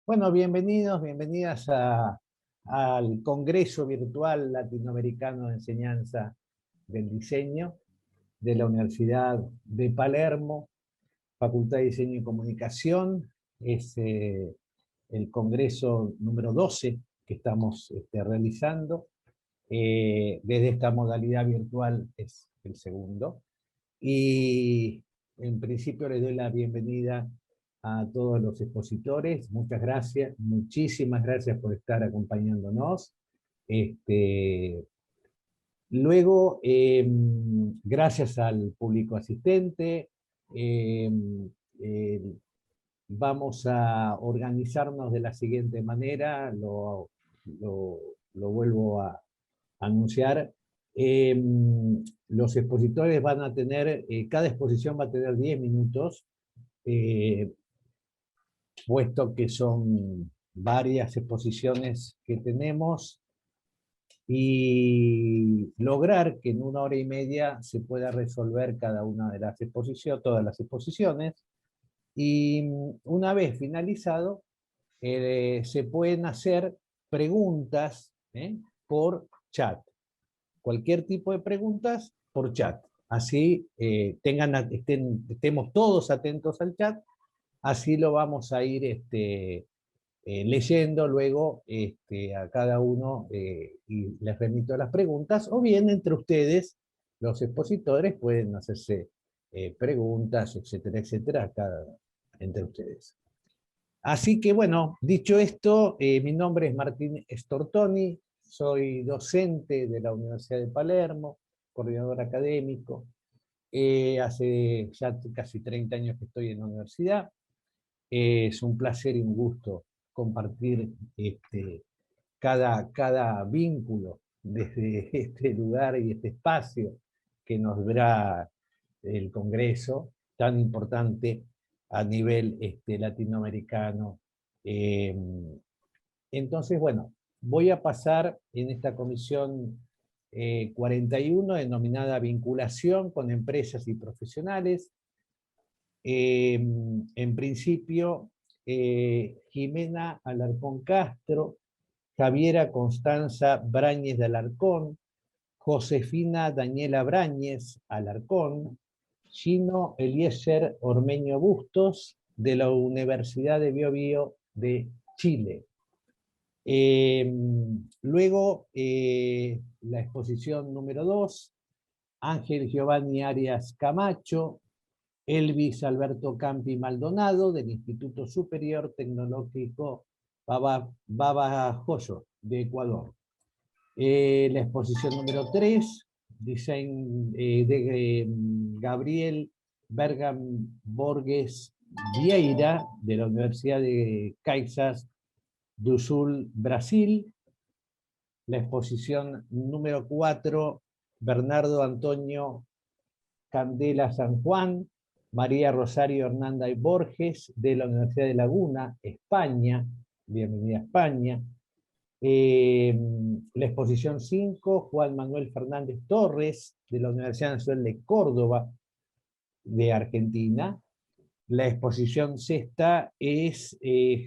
Bueno, bienvenidos, bienvenidas al Congreso Virtual Latinoamericano de Enseñanza del Diseño de la Universidad de Palermo, Facultad de Diseño y Comunicación. Es el Congreso número 12 que estamos realizando. Desde esta modalidad virtual es el segundo. Y en principio les doy la bienvenida a todos los expositores. Muchas gracias, muchísimas gracias por estar acompañándonos. Luego, gracias al público asistente, eh, eh, vamos a organizarnos de la siguiente manera, lo vuelvo a anunciar. Los expositores van a tener, cada exposición va a tener 10 minutos, puesto que son varias exposiciones que tenemos, y lograr que en 1 hora y media se pueda resolver cada una de las exposiciones, todas las exposiciones, y una vez finalizado, se pueden hacer preguntas por chat. Cualquier tipo de preguntas por chat. Así estemos todos atentos al chat, así lo vamos a ir leyendo luego a cada uno, y les remito las preguntas, o bien entre ustedes, los expositores, pueden hacerse preguntas, etcétera, etcétera, entre ustedes. Así que bueno, dicho esto, mi nombre es Martín Stortoni, soy docente de la Universidad de Palermo, coordinador académico. Hace ya casi 30 años que estoy en la universidad. Es un placer y un gusto compartir cada vínculo desde este lugar y este espacio que nos da el Congreso, tan importante a nivel latinoamericano. Entonces, bueno, voy a pasar en esta comisión 41, denominada Vinculación con Empresas y Profesionales. En principio, Jimena Alarcón Castro, Javiera Constanza Brañez de Alarcón, Josefina Daniela Brañez Alarcón, Gino Eliezer Ormeño Bustos, de la Universidad de Bio Bio de Chile. Luego, la exposición número 2, Ángel Giovanni Arias Camacho, Elvis Alberto Campi Maldonado, del Instituto Superior Tecnológico Babahoyo, de Ecuador. La exposición número 3, Design de Gabriel Bergam Borges Vieira, de la Universidad de Caxias do Sul, Brasil. La exposición número 4, Bernardo Antonio Candela San Juan, María Rosario Hernanda y Borges, de la Universidad de Laguna, España. Bienvenida a España. La exposición 5, Juan Manuel Fernández Torres, de la Universidad Nacional de Córdoba, de Argentina. La exposición 6 es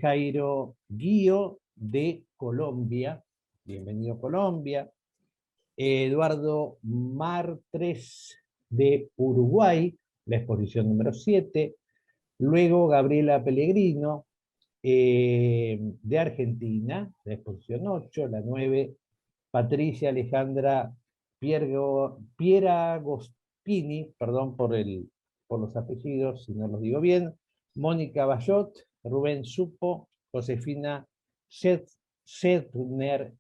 Jairo Guío, de Colombia. Bienvenido a Colombia. Eduardo Martres, de Uruguay, la exposición número 7. Luego Gabriela Pellegrino, de Argentina, la exposición 8. La 9, Patricia Alejandra Pieragospini, perdón por los apellidos, si no los digo bien, Mónica Bayot, Rubén Supo, Josefina Sedner,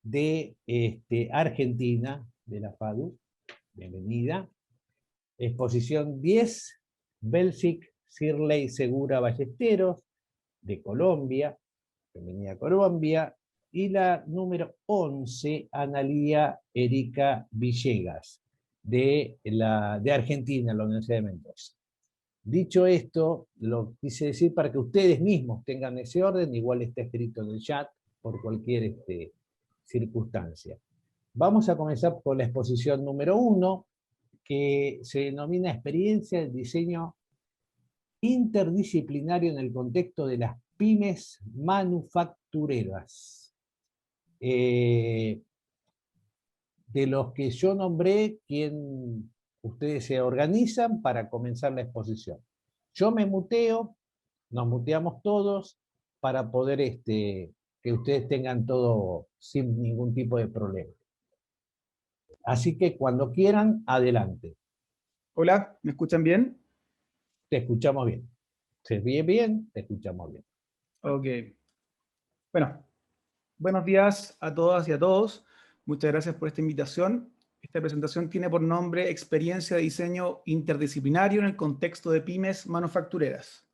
de Argentina, de la FADU, bienvenida. Exposición 10, Belsic Sirley Segura Ballesteros, de Colombia, bienvenida a Colombia. Y la número 11, Analía Erika Villegas, de Argentina, la Universidad de Mendoza. Dicho esto, lo quise decir para que ustedes mismos tengan ese orden, igual está escrito en el chat, por cualquier circunstancia. Vamos a comenzar con la exposición número 1, que se denomina Experiencia del Diseño Interdisciplinario en el contexto de las pymes manufactureras. De los que yo nombré, ¿quién ustedes se organizan para comenzar la exposición? Yo me muteo, nos muteamos todos para poder que ustedes tengan todo sin ningún tipo de problema. Así que cuando quieran, adelante. Hola, ¿me escuchan bien? Te escuchamos bien. ¿Se ve bien? Te escuchamos bien. Ok. Bueno, buenos días a todas y a todos. Muchas gracias por esta invitación. Esta presentación tiene por nombre Experiencia de diseño interdisciplinario en el contexto de pymes manufactureras.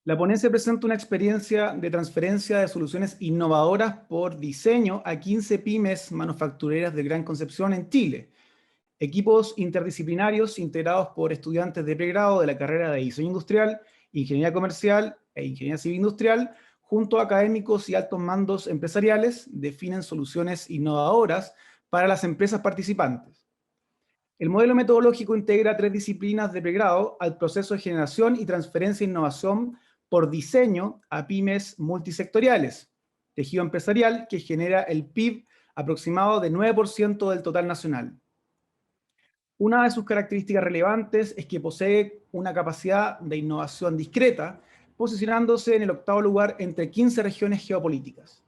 La ponencia presenta una experiencia de transferencia de soluciones innovadoras por diseño a 15 pymes manufactureras de Gran Concepción en Chile. Equipos interdisciplinarios integrados por estudiantes de pregrado de la carrera de Diseño Industrial, Ingeniería Comercial e Ingeniería Civil Industrial, junto a académicos y altos mandos empresariales, definen soluciones innovadoras para las empresas participantes. El modelo metodológico integra 3 disciplinas de pregrado al proceso de generación y transferencia de innovación por diseño a pymes multisectoriales, tejido empresarial que genera el PIB aproximado de 9% del total nacional. Una de sus características relevantes es que posee una capacidad de innovación discreta, posicionándose en el 8º lugar entre 15 regiones geopolíticas.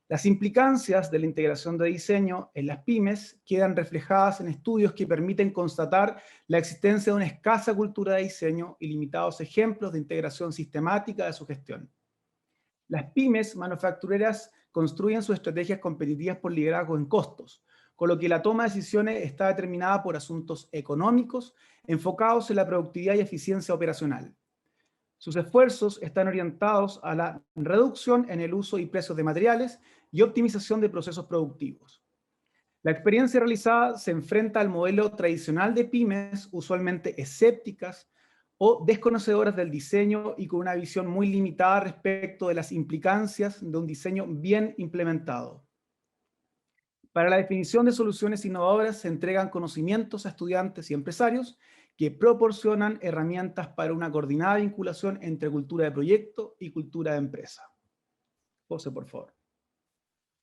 Las implicancias de la integración de diseño en las pymes quedan reflejadas en estudios que permiten constatar la existencia de una escasa cultura de diseño y limitados ejemplos de integración sistemática de su gestión. Las pymes manufactureras construyen sus estrategias competitivas por liderazgo en costos, con lo que la toma de decisiones está determinada por asuntos económicos enfocados en la productividad y eficiencia operacional. Sus esfuerzos están orientados a la reducción en el uso y precios de materiales y optimización de procesos productivos. La experiencia realizada se enfrenta al modelo tradicional de pymes, usualmente escépticas o desconocedoras del diseño y con una visión muy limitada respecto de las implicancias de un diseño bien implementado. Para la definición de soluciones innovadoras se entregan conocimientos a estudiantes y empresarios que proporcionan herramientas para una coordinada vinculación entre cultura de proyecto y cultura de empresa. José, por favor.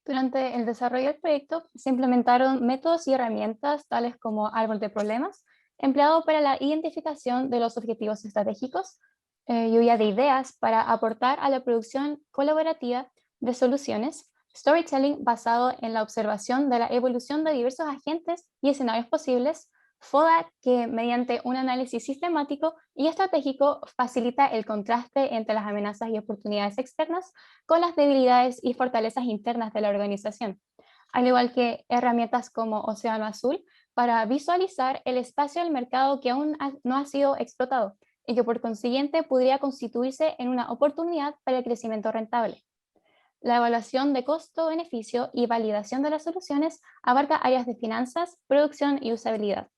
Durante el desarrollo del proyecto se implementaron métodos y herramientas tales como árbol de problemas, empleado para la identificación de los objetivos estratégicos, lluvia de ideas para aportar a la producción colaborativa de soluciones, storytelling basado en la observación de la evolución de diversos agentes y escenarios posibles, FODA, que mediante un análisis sistemático y estratégico facilita el contraste entre las amenazas y oportunidades externas con las debilidades y fortalezas internas de la organización, al igual que herramientas como Océano Azul para visualizar el espacio del mercado que aún no ha sido explotado y que por consiguiente podría constituirse en una oportunidad para el crecimiento rentable. La evaluación de costo-beneficio y validación de las soluciones abarca áreas de finanzas, producción y usabilidad.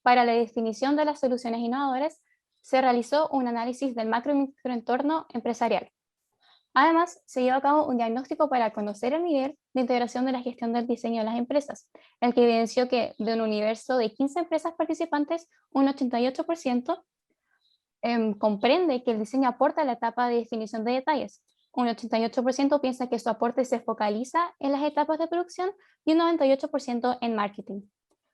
Para la definición de las soluciones innovadoras, se realizó un análisis del macro y microentorno empresarial. Además, se llevó a cabo un diagnóstico para conocer el nivel de integración de la gestión del diseño de las empresas, el que evidenció que de un universo de 15 empresas participantes, un 88% comprende que el diseño aporta a la etapa de definición de detalles. Un 88% piensa que su aporte se focaliza en las etapas de producción y un 98% en marketing.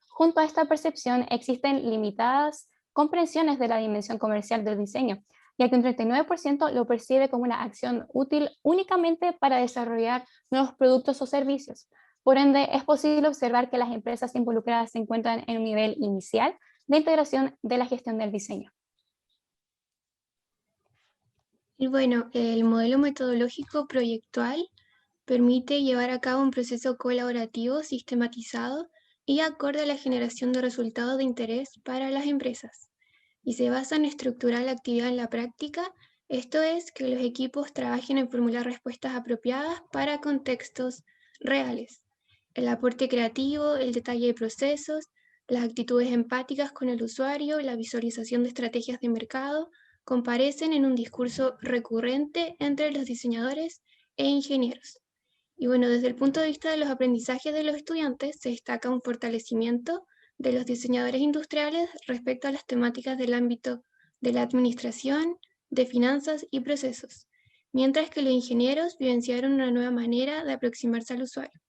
Junto a esta percepción existen limitadas comprensiones de la dimensión comercial del diseño, ya que un 39% lo percibe como una acción útil únicamente para desarrollar nuevos productos o servicios. Por ende, es posible observar que las empresas involucradas se encuentran en un nivel inicial de integración de la gestión del diseño. Y bueno, el modelo metodológico proyectual permite llevar a cabo un proceso colaborativo sistematizado y acorde a la generación de resultados de interés para las empresas. Y se basa en estructurar la actividad en la práctica, esto es, que los equipos trabajen en formular respuestas apropiadas para contextos reales. El aporte creativo, el detalle de procesos, las actitudes empáticas con el usuario, la visualización de estrategias de mercado, comparecen en un discurso recurrente entre los diseñadores e ingenieros. Y bueno, desde el punto de vista de los aprendizajes de los estudiantes, se destaca un fortalecimiento de los diseñadores industriales respecto a las temáticas del ámbito de la administración, de finanzas y procesos, mientras que los ingenieros vivenciaron una nueva manera de aproximarse al usuario.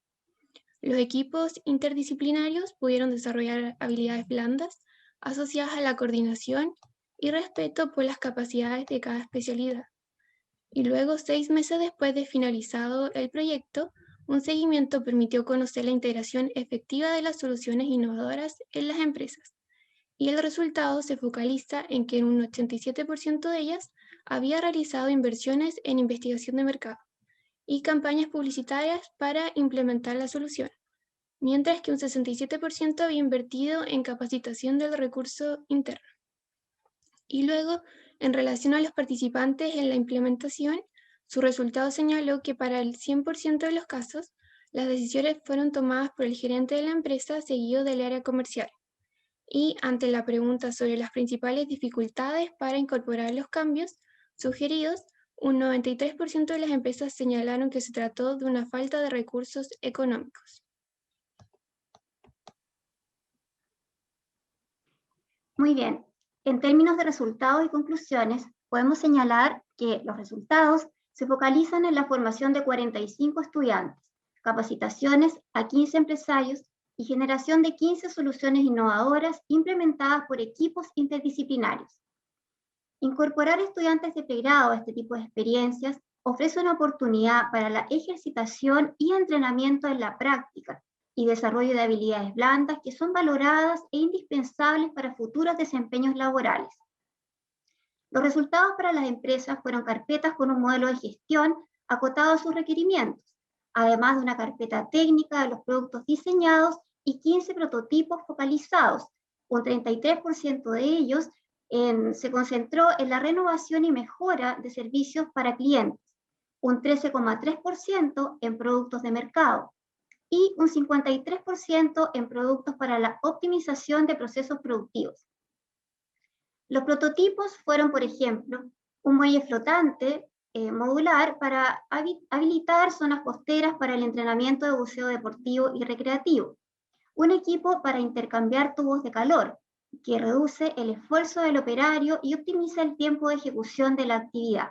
Los equipos interdisciplinarios pudieron desarrollar habilidades blandas asociadas a la coordinación y respeto por las capacidades de cada especialidad. Y luego, 6 meses después de finalizado el proyecto, un seguimiento permitió conocer la integración efectiva de las soluciones innovadoras en las empresas. Y el resultado se focaliza en que un 87% de ellas había realizado inversiones en investigación de mercado y campañas publicitarias para implementar la solución, mientras que un 67% había invertido en capacitación del recurso interno. Y luego, en relación a los participantes en la implementación, su resultado señaló que para el 100% de los casos, las decisiones fueron tomadas por el gerente de la empresa seguido del área comercial. Y ante la pregunta sobre las principales dificultades para incorporar los cambios sugeridos, un 93% de las empresas señalaron que se trató de una falta de recursos económicos. Muy bien. En términos de resultados y conclusiones, podemos señalar que los resultados se focalizan en la formación de 45 estudiantes, capacitaciones a 15 empresarios y generación de 15 soluciones innovadoras implementadas por equipos interdisciplinarios. Incorporar estudiantes de pregrado a este tipo de experiencias ofrece una oportunidad para la ejercitación y entrenamiento en la práctica y desarrollo de habilidades blandas que son valoradas e indispensables para futuros desempeños laborales. Los resultados para las empresas fueron carpetas con un modelo de gestión acotado a sus requerimientos, además de una carpeta técnica de los productos diseñados y 15 prototipos focalizados. Un 33% de ellos se concentró en la renovación y mejora de servicios para clientes, un 13,3% en productos de mercado y un 53% en productos para la optimización de procesos productivos. Los prototipos fueron, por ejemplo, un muelle flotante modular para habilitar zonas costeras para el entrenamiento de buceo deportivo y recreativo, un equipo para intercambiar tubos de calor, que reduce el esfuerzo del operario y optimiza el tiempo de ejecución de la actividad,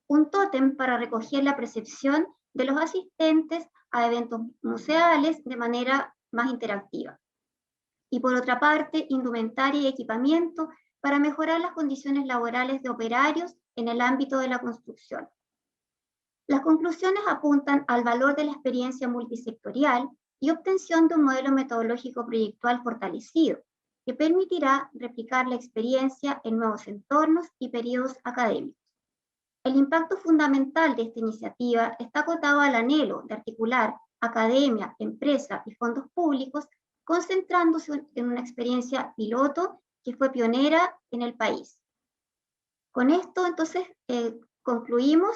un tótem para recoger la percepción de los asistentes a eventos museales de manera más interactiva. Y por otra parte, indumentaria y equipamiento para mejorar las condiciones laborales de operarios en el ámbito de la construcción. Las conclusiones apuntan al valor de la experiencia multisectorial y obtención de un modelo metodológico proyectual fortalecido, que permitirá replicar la experiencia en nuevos entornos y periodos académicos. El impacto fundamental de esta iniciativa está acotado al anhelo de articular academia, empresa y fondos públicos, concentrándose en una experiencia piloto que fue pionera en el país. Con esto, entonces, concluimos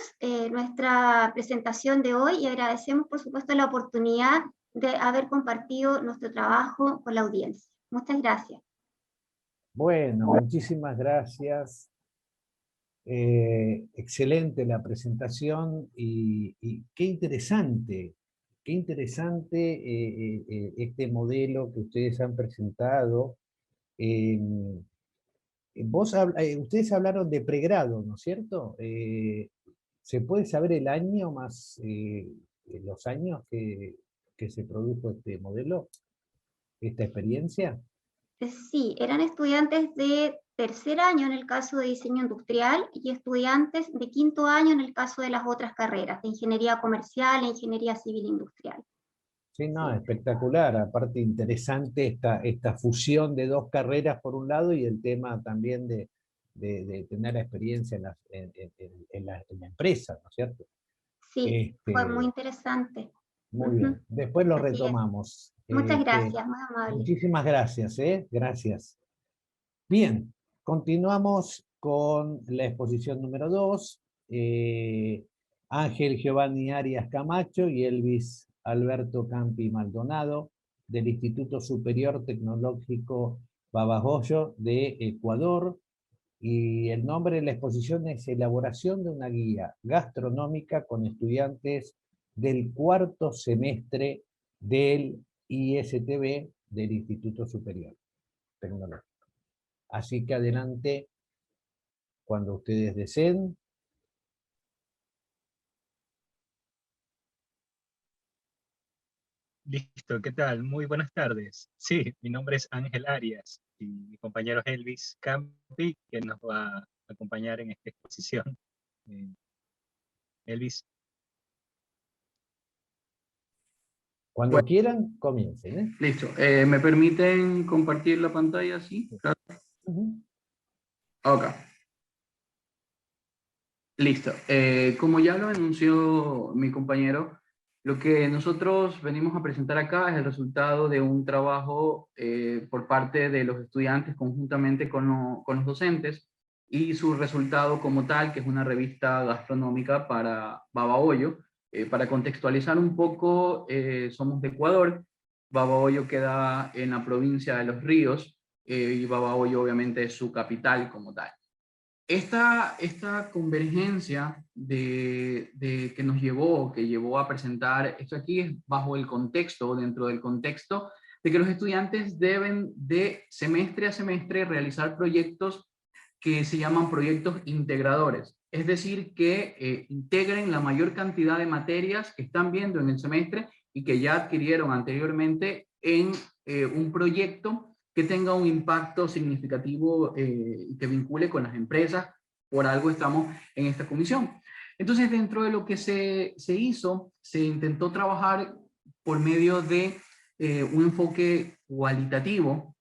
nuestra presentación de hoy y agradecemos, por supuesto, la oportunidad de haber compartido nuestro trabajo con la audiencia. Muchas gracias. Bueno, muchísimas gracias. Excelente la presentación y qué interesante este modelo que ustedes han presentado. Ustedes hablaron de pregrado, ¿no es cierto? ¿Se puede saber el año más, los años que se produjo este modelo, esta experiencia? Sí, eran estudiantes de tercer año en el caso de diseño industrial y estudiantes de quinto año en el caso de las otras carreras, de ingeniería comercial e ingeniería civil industrial. Sí, no, espectacular. Aparte interesante esta fusión de dos carreras por un lado y el tema también de tener la experiencia en la empresa, ¿no es cierto? Sí, fue muy interesante. Muy bien. Después lo retomamos. Muchas gracias, muy amable. Muchísimas gracias, gracias. Bien, continuamos con la exposición número 2. Ángel Giovanni Arias Camacho y Elvis Alberto Campi Maldonado, del Instituto Superior Tecnológico Babahoyo de Ecuador. Y el nombre de la exposición es Elaboración de una guía gastronómica con estudiantes del cuarto semestre del ISTB del Instituto Superior Tecnológico. Así que adelante, cuando ustedes deseen. Listo, ¿qué tal? Muy buenas tardes. Sí, mi nombre es Ángel Arias y mi compañero Elvis Campi, que nos va a acompañar en esta exposición. Elvis. Cuando Bueno, quieran, comiencen, ¿eh? listo. ¿Me permiten compartir la pantalla? Sí. Claro. Ok. Listo. Como ya lo anunció mi compañero, lo que nosotros venimos a presentar acá es el resultado de un trabajo por parte de los estudiantes conjuntamente con los docentes, y su resultado como tal, que es una revista gastronómica para Babahoyo. Para contextualizar un poco, somos de Ecuador. Babahoyo queda en la provincia de Los Ríos, y Babahoyo obviamente es su capital como tal. Esta convergencia que nos llevó a presentar esto aquí es bajo el contexto, dentro del contexto de que los estudiantes deben de semestre a semestre realizar proyectos que se llaman proyectos integradores, es decir, que integren la mayor cantidad de materias que están viendo en el semestre y que ya adquirieron anteriormente en un proyecto que tenga un impacto significativo y que vincule con las empresas. Por algo estamos en esta comisión. Entonces, dentro de lo que se hizo, se intentó trabajar por medio de un enfoque cualitativo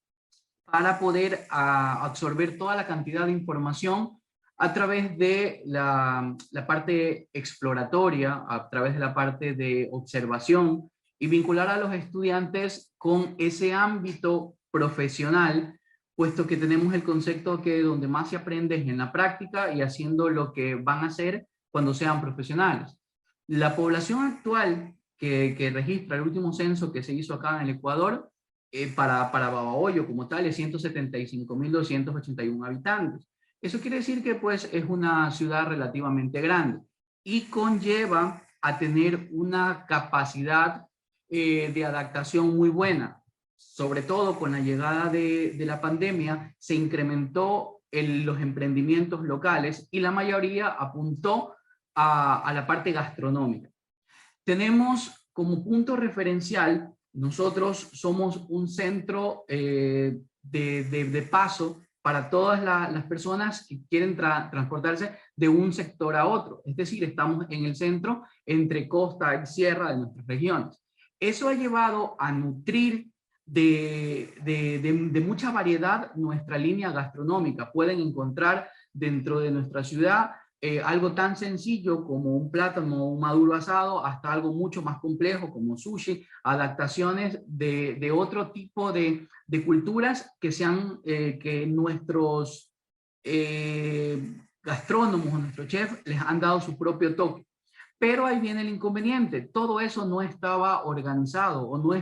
para poder absorber toda la cantidad de información a través de la parte exploratoria, a través de la parte de observación, y vincular a los estudiantes con ese ámbito profesional, puesto que tenemos el concepto que donde más se aprende es en la práctica y haciendo lo que van a hacer cuando sean profesionales. La población actual que registra el último censo que se hizo acá en el Ecuador, para Babahoyo como tal, es 175.281 habitantes. Eso quiere decir que pues es una ciudad relativamente grande y conlleva a tener una capacidad de adaptación muy buena. Sobre todo con la llegada de la pandemia, se incrementó los emprendimientos locales y la mayoría apuntó a la parte gastronómica. Tenemos como punto referencial, nosotros somos un centro de paso para todas las personas que quieren transportarse de un sector a otro. Es decir, estamos en el centro entre costa y sierra de nuestras regiones. Eso ha llevado a nutrir de mucha variedad nuestra línea gastronómica. Pueden encontrar dentro de nuestra ciudad algo tan sencillo como un plátano o un maduro asado, hasta algo mucho más complejo como sushi, adaptaciones de otro tipo de culturas que nuestros gastrónomos o nuestros chefs les han dado su propio toque. Pero ahí viene el inconveniente, todo eso no estaba organizado o no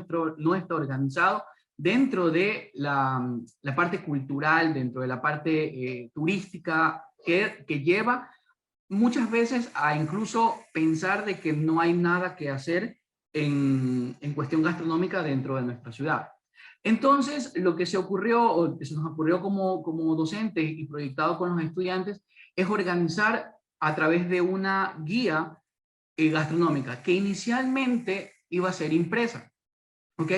está organizado dentro de la parte cultural, dentro de la parte turística que lleva muchas veces a incluso pensar de que no hay nada que hacer en cuestión gastronómica dentro de nuestra ciudad. Entonces, lo que se ocurrió, o que se nos ocurrió como docentes y proyectado con los estudiantes, es organizar a través de una guía gastronómica, que inicialmente iba a ser impresa, ¿ok?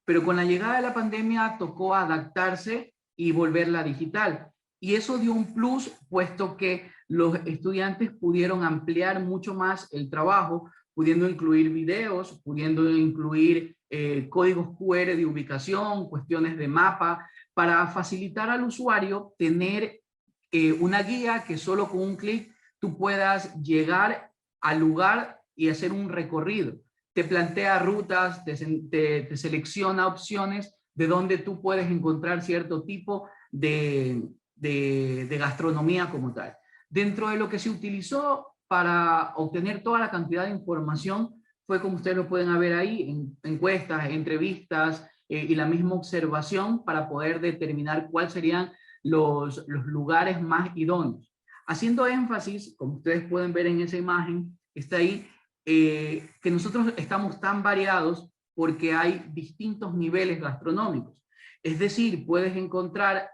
Pero con la llegada de la pandemia tocó adaptarse y volverla digital. Y eso dio un plus, puesto que los estudiantes pudieron ampliar mucho más el trabajo, pudiendo incluir videos, pudiendo incluir códigos QR de ubicación, cuestiones de mapa, para facilitar al usuario tener una guía que solo con un clic tú puedas llegar al lugar y hacer un recorrido. Te plantea rutas, te selecciona opciones de donde tú puedes encontrar cierto tipo de gastronomía como tal. Dentro de lo que se utilizó para obtener toda la cantidad de información fue, como ustedes lo pueden ver ahí, encuestas, entrevistas y la misma observación para poder determinar cuáles serían los lugares más idóneos. Haciendo énfasis, como ustedes pueden ver en esa imagen, está ahí, que nosotros estamos tan variados porque hay distintos niveles gastronómicos. Es decir, puedes encontrar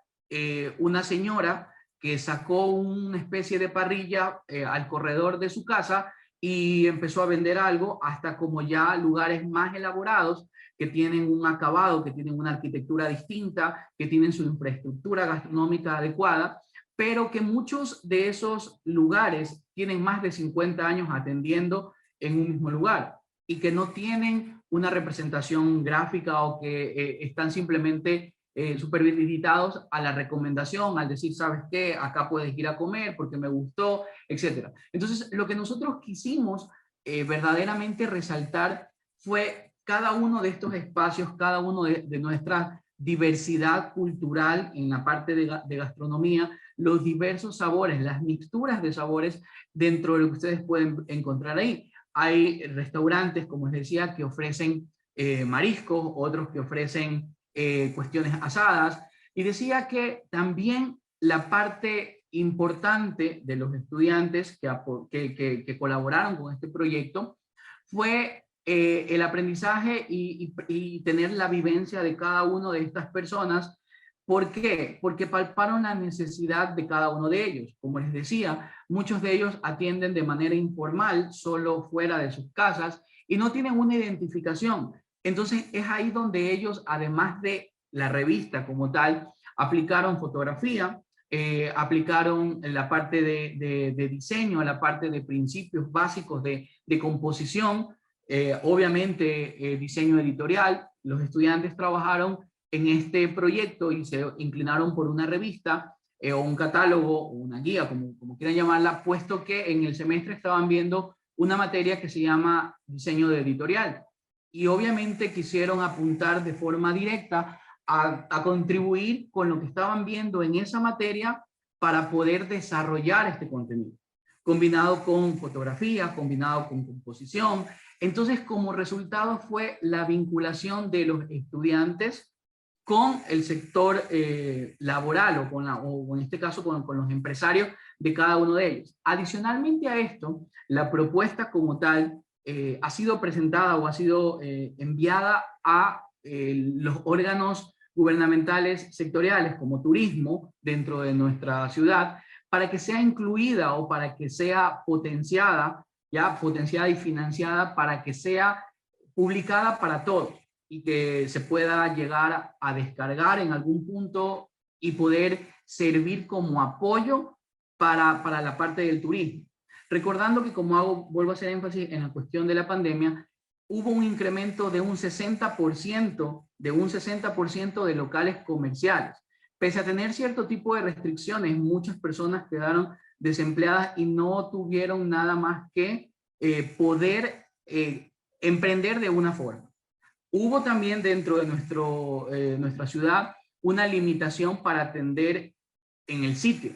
una señora que sacó una especie de parrilla al corredor de su casa y empezó a vender algo, hasta como ya lugares más elaborados que tienen un acabado, que tienen una arquitectura distinta, que tienen su infraestructura gastronómica adecuada, pero que muchos de esos lugares tienen más de 50 años atendiendo en un mismo lugar y que no tienen una representación gráfica o que están simplemente supervisitados a la recomendación, al decir, ¿sabes qué? Acá puedes ir a comer porque me gustó, etc. Entonces, lo que nosotros quisimos verdaderamente resaltar fue cada uno de estos espacios, cada uno de nuestra diversidad cultural en la parte de gastronomía, los diversos sabores, las mixturas de sabores dentro de lo que ustedes pueden encontrar ahí. Hay restaurantes, como les decía, que ofrecen mariscos, otros que ofrecen cuestiones asadas, y decía que también la parte importante de los estudiantes que colaboraron con este proyecto fue el aprendizaje y tener la vivencia de cada una de estas personas. ¿Por qué? Porque palparon la necesidad de cada uno de ellos. Como les decía, muchos de ellos atienden de manera informal, solo fuera de sus casas, y no tienen una identificación. Entonces es ahí donde ellos, además de la revista como tal, aplicaron fotografía, aplicaron la parte de diseño, la parte de principios básicos de composición, obviamente diseño editorial. Los estudiantes trabajaron en este proyecto y se inclinaron por una revista o un catálogo o una guía, como quieran llamarla, puesto que en el semestre estaban viendo una materia que se llama diseño de editorial. Y obviamente quisieron apuntar de forma directa a contribuir con lo que estaban viendo en esa materia para poder desarrollar este contenido, combinado con fotografía, combinado con composición. Entonces, como resultado fue la vinculación de los estudiantes con el sector laboral o en este caso con los empresarios de cada uno de ellos. Adicionalmente a esto, la propuesta como tal ha sido presentada o ha sido enviada a los órganos gubernamentales sectoriales como turismo dentro de nuestra ciudad, para que sea incluida o para que sea potenciada y financiada, para que sea publicada para todos y que se pueda llegar a descargar en algún punto y poder servir como apoyo para la parte del turismo. Recordando que, como vuelvo a hacer énfasis en la cuestión de la pandemia, hubo un incremento de un 60%, de locales comerciales. Pese a tener cierto tipo de restricciones, muchas personas quedaron desempleadas y no tuvieron nada más que poder emprender de una forma. Hubo también dentro de nuestra ciudad una limitación para atender en el sitio.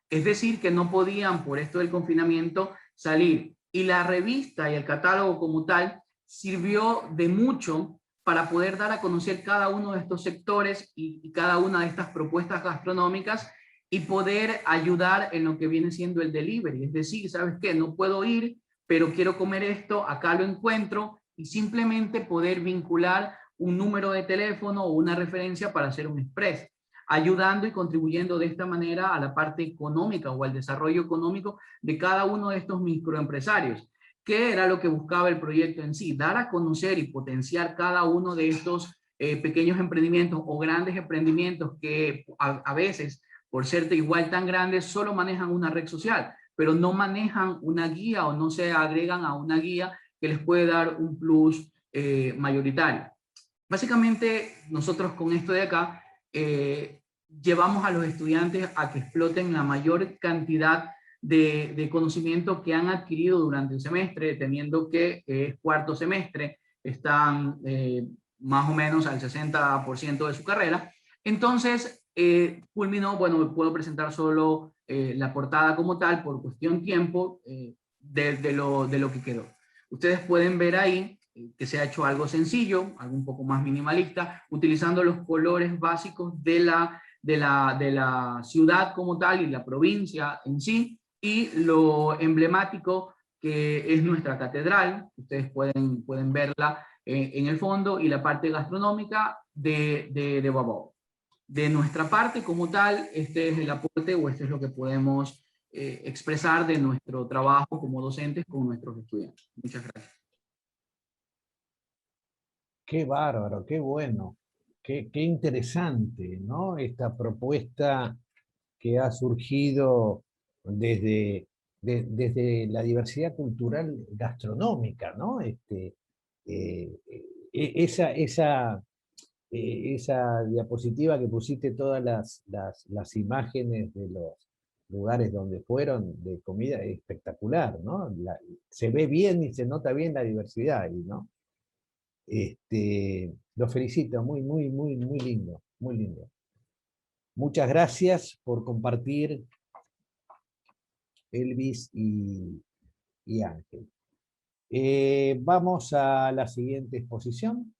Es decir, que no podían, por esto del confinamiento, salir. Y la revista y el catálogo como tal sirvió de mucho para poder dar a conocer cada uno de estos sectores y cada una de estas propuestas gastronómicas y poder ayudar en lo que viene siendo el delivery. Es decir, ¿sabes qué? No puedo ir, pero quiero comer esto, acá lo encuentro, y simplemente poder vincular un número de teléfono o una referencia para hacer un express, ayudando y contribuyendo de esta manera a la parte económica o al desarrollo económico de cada uno de estos microempresarios. ¿Qué era lo que buscaba el proyecto en sí? Dar a conocer y potenciar cada uno de estos pequeños emprendimientos o grandes emprendimientos que a veces, por ser igual tan grandes, solo manejan una red social, pero no manejan una guía o no se agregan a una guía que les puede dar un plus mayoritario. Básicamente, nosotros con esto de acá llevamos a los estudiantes a que exploten la mayor cantidad de conocimiento que han adquirido durante el semestre, teniendo que es cuarto semestre, están más o menos al 60% de su carrera. Entonces, culminó, bueno, puedo presentar solo la portada como tal por cuestión tiempo de lo que quedó. Ustedes pueden ver ahí que se ha hecho algo sencillo, algo un poco más minimalista, utilizando los colores básicos de la ciudad como tal y la provincia en sí, y lo emblemático que es nuestra catedral. Ustedes pueden verla en el fondo, y la parte gastronómica de Babao. de nuestra parte, como tal, este es el aporte o este es lo que podemos expresar de nuestro trabajo como docentes con nuestros estudiantes. Muchas gracias. Qué bárbaro, qué bueno, qué interesante, ¿no? Esta propuesta que ha surgido desde la diversidad cultural gastronómica, ¿no? Esa diapositiva que pusiste todas las imágenes de los lugares donde fueron de comida es espectacular, ¿no? Se ve bien y se nota bien la diversidad ahí, ¿no? Lo felicito, muy lindo, muy lindo. Muchas gracias por compartir, Elvis y Ángel. Vamos a la siguiente exposición.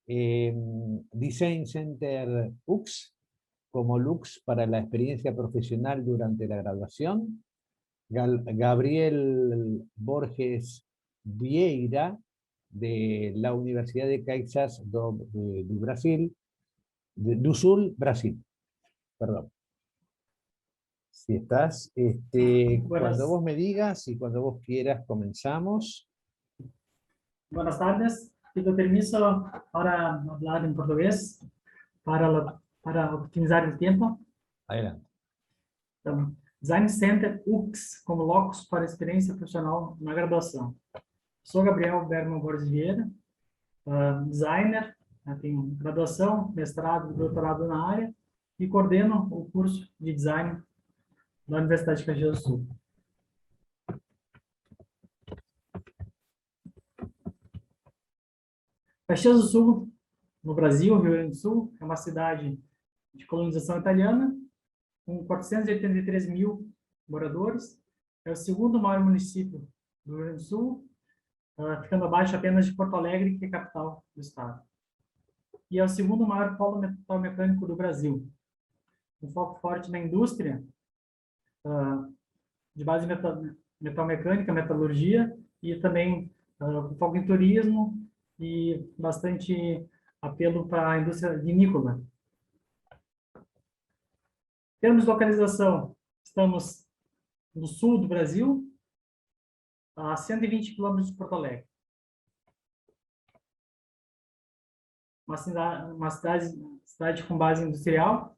Design Center UX, como Lux para la experiencia profesional durante la graduación. Gabriel Borges Vieira, de la Universidad de Caxias do Brasil, do Sul, Brasil. Perdón. Si estás, cuando vos me digas y cuando vos quieras, comenzamos. Buenas tardes. Pido permiso para hablar en portugués, para optimizar el tiempo. Adelante. Então, Design Center UX, como locus para experiência profissional na graduação. Sou Gabriel Berman Borges Vieira, designer, tenho graduação, mestrado e doutorado na área, e coordeno o curso de design da Universidade de Caxias do Sul. Caxias do Sul, no Brasil, Rio Grande do Sul, é uma cidade de colonização italiana, com 483 mil moradores. É o segundo maior município do Rio Grande do Sul, ficando abaixo apenas de Porto Alegre, que é a capital do estado. E é o segundo maior polo metalmecânico do Brasil. Um foco forte na indústria, de base metalmecânica, metalurgia, e também um foco em turismo e bastante apelo para a indústria vinícola. Em termos de localização, estamos no sul do Brasil, a 120 quilômetros de Porto Alegre. Uma cidade com base industrial,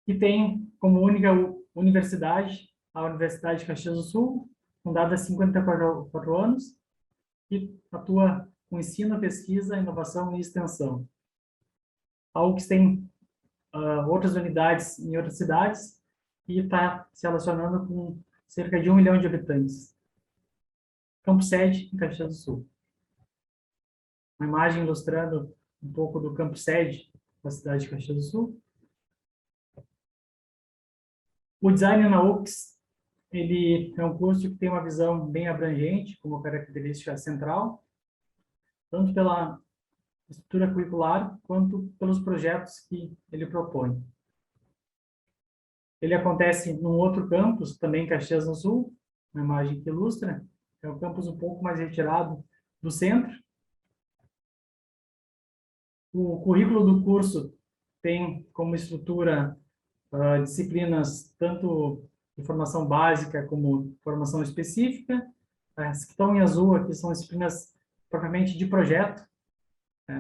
que tem como única universidade a Universidade de Caxias do Sul, fundada há 54 anos, que atua com ensino, pesquisa, inovação e extensão. A UX tem outras unidades em outras cidades e está se relacionando com cerca de 1 milhão de habitantes. Campo sede em Caxias do Sul. Uma imagem ilustrando um pouco do campo sede da cidade de Caxias do Sul. O design na UX, ele é um curso que tem uma visão bem abrangente, como característica central, tanto pela estrutura curricular, quanto pelos projetos que ele propõe. Ele acontece num outro campus, também em Caxias do Sul, uma imagem que ilustra, é um campus um pouco mais retirado do centro. O currículo do curso tem como estrutura disciplinas tanto de formação básica como formação específica. As que estão em azul aqui são disciplinas propriamente de projeto,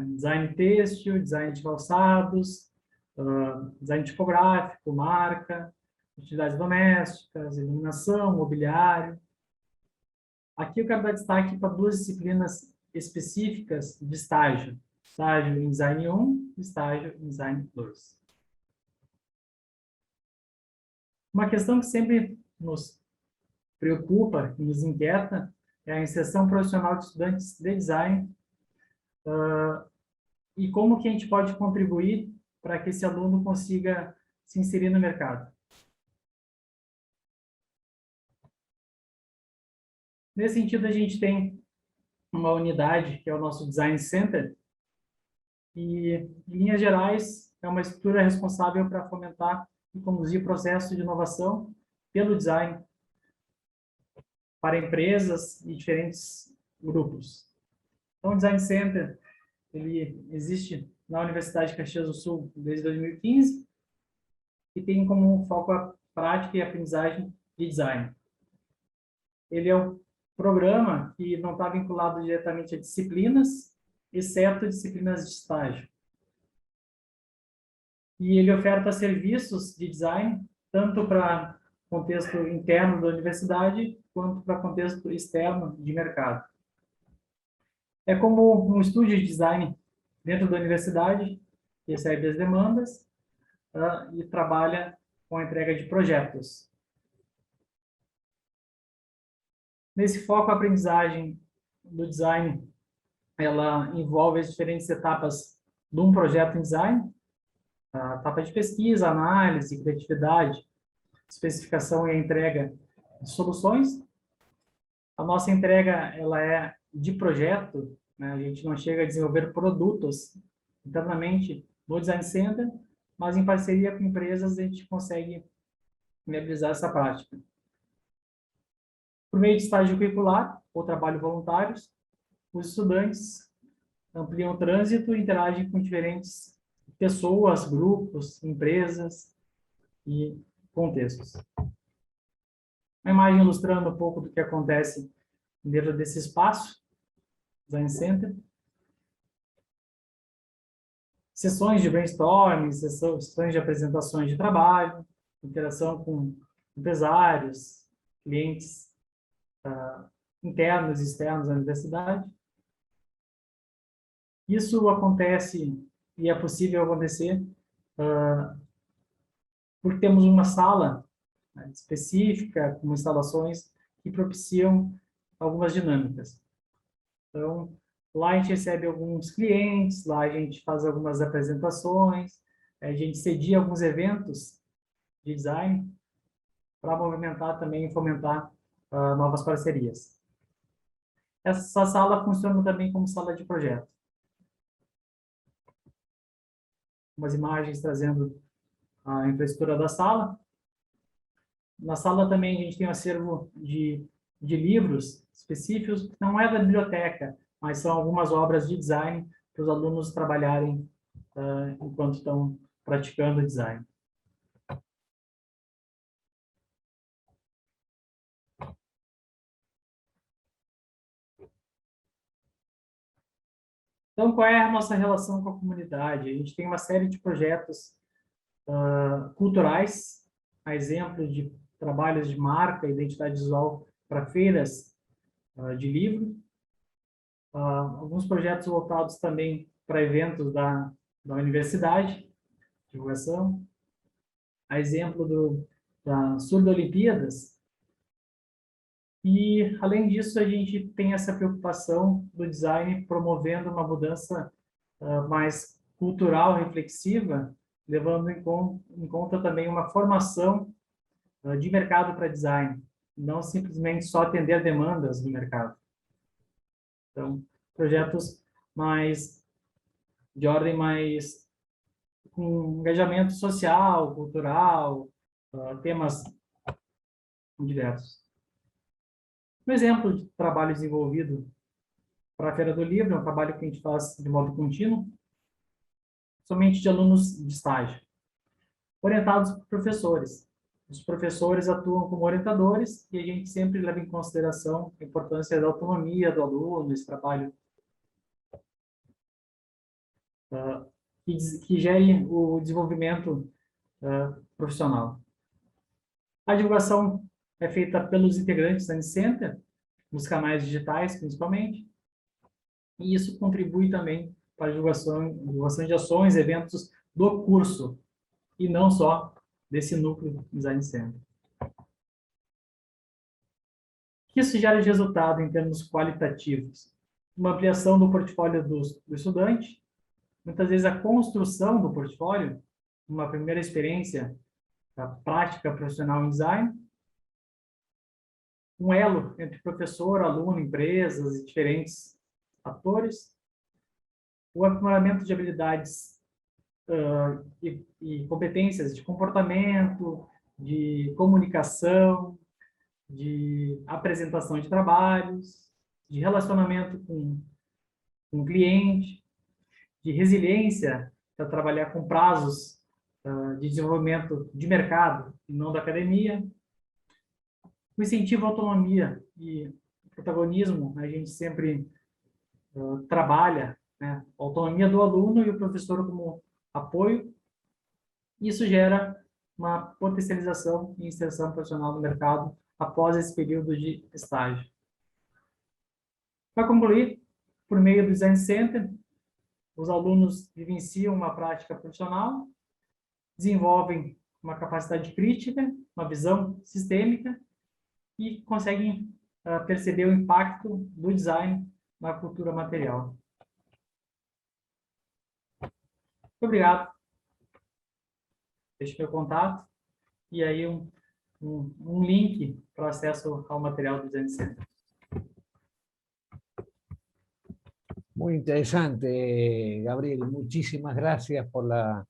design têxtil, design de calçados, design tipográfico, marca, utilidades domésticas, iluminação, mobiliário. Aqui eu quero dar destaque para duas disciplinas específicas de estágio. Estágio em Design 1 e estágio em Design 2. Uma questão que sempre nos preocupa e nos inquieta é a inserção profissional de estudantes de design e como que a gente pode contribuir para que esse aluno consiga se inserir no mercado. Nesse sentido, a gente tem uma unidade, que é o nosso Design Center, e, em linhas gerais, é uma estrutura responsável para fomentar e conduzir o processo de inovação pelo design para empresas e diferentes grupos. Então, o Design Center, Ele existe na Universidade de Caxias do Sul desde 2015 e tem como foco a prática e aprendizagem de design. Ele é um programa que não está vinculado diretamente a disciplinas, exceto disciplinas de estágio. E ele oferta serviços de design, tanto para contexto interno da universidade, quanto para contexto externo de mercado. É como um estúdio de design dentro da universidade, que recebe as demandas e trabalha com a entrega de projetos. Nesse foco, a aprendizagem do design, ela envolve as diferentes etapas de um projeto em design, a etapa de pesquisa, análise, criatividade, especificação e a entrega de soluções. A nossa entrega, ela é de projeto, né? A gente não chega a desenvolver produtos internamente no Design Center, mas em parceria com empresas a gente consegue viabilizar essa prática. Por meio de estágio curricular ou trabalho voluntários, os estudantes ampliam o trânsito e interagem com diferentes pessoas, grupos, empresas e contextos. Uma imagem ilustrando um pouco do que acontece dentro desse espaço, Design Center. Sessões de brainstorming, sessões de apresentações de trabalho, interação com empresários, clientes internos e externos da universidade. Isso acontece e é possível acontecer porque temos uma sala específica, com instalações que propiciam algumas dinâmicas. Então, lá a gente recebe alguns clientes, lá a gente faz algumas apresentações, a gente cedia alguns eventos de design para movimentar também e fomentar novas parcerias. Essa sala funciona também como sala de projeto. Umas imagens trazendo a infraestrutura da sala. Na sala também a gente tem um acervo de livros específicos, que não é da biblioteca, mas são algumas obras de design para os alunos trabalharem enquanto estão praticando design. Então, qual é a nossa relação com a comunidade? A gente tem uma série de projetos culturais, a exemplo de trabalhos de marca, identidade visual para feiras de livro, alguns projetos voltados também para eventos da universidade, divulgação, a exemplo da Surdo Olimpíadas. E, além disso, a gente tem essa preocupação do design promovendo uma mudança mais cultural, reflexiva, levando em conta também uma formação de mercado para design, não simplesmente só atender demandas do mercado. Então, projetos de ordem mais com engajamento social, cultural, temas diversos. Um exemplo de trabalho desenvolvido para a Feira do Livro, é um trabalho que a gente faz de modo contínuo, somente de alunos de estágio, orientados por professores. Os professores atuam como orientadores e a gente sempre leva em consideração a importância da autonomia do aluno, esse trabalho que gere o desenvolvimento profissional. A divulgação é feita pelos integrantes da Unicenter, nos canais digitais, principalmente, e isso contribui também para a divulgação de ações, eventos do curso, e não só desse núcleo Design Center. O que isso gera de resultado em termos qualitativos? Uma ampliação do portfólio do estudante, muitas vezes a construção do portfólio, uma primeira experiência da prática profissional em design, um elo entre professor, aluno, empresas e diferentes atores, o aprimoramento de habilidades e competências de comportamento, de comunicação, de apresentação de trabalhos, de relacionamento com o cliente, de resiliência para trabalhar com prazos de desenvolvimento de mercado e não da academia. O incentivo à autonomia e protagonismo, a gente sempre trabalha, né, a autonomia do aluno e o professor como apoio. Isso gera uma potencialização e inserção profissional no mercado após esse período de estágio. Para concluir, por meio do Design Center, os alunos vivenciam uma prática profissional, desenvolvem uma capacidade crítica, uma visão sistêmica e conseguem perceber o impacto do design na cultura material. Muito obrigado. Deixe meu contato e aí um link para acesso ao material do Design Center. Muy interesante, Gabriel. Muchísimas gracias por la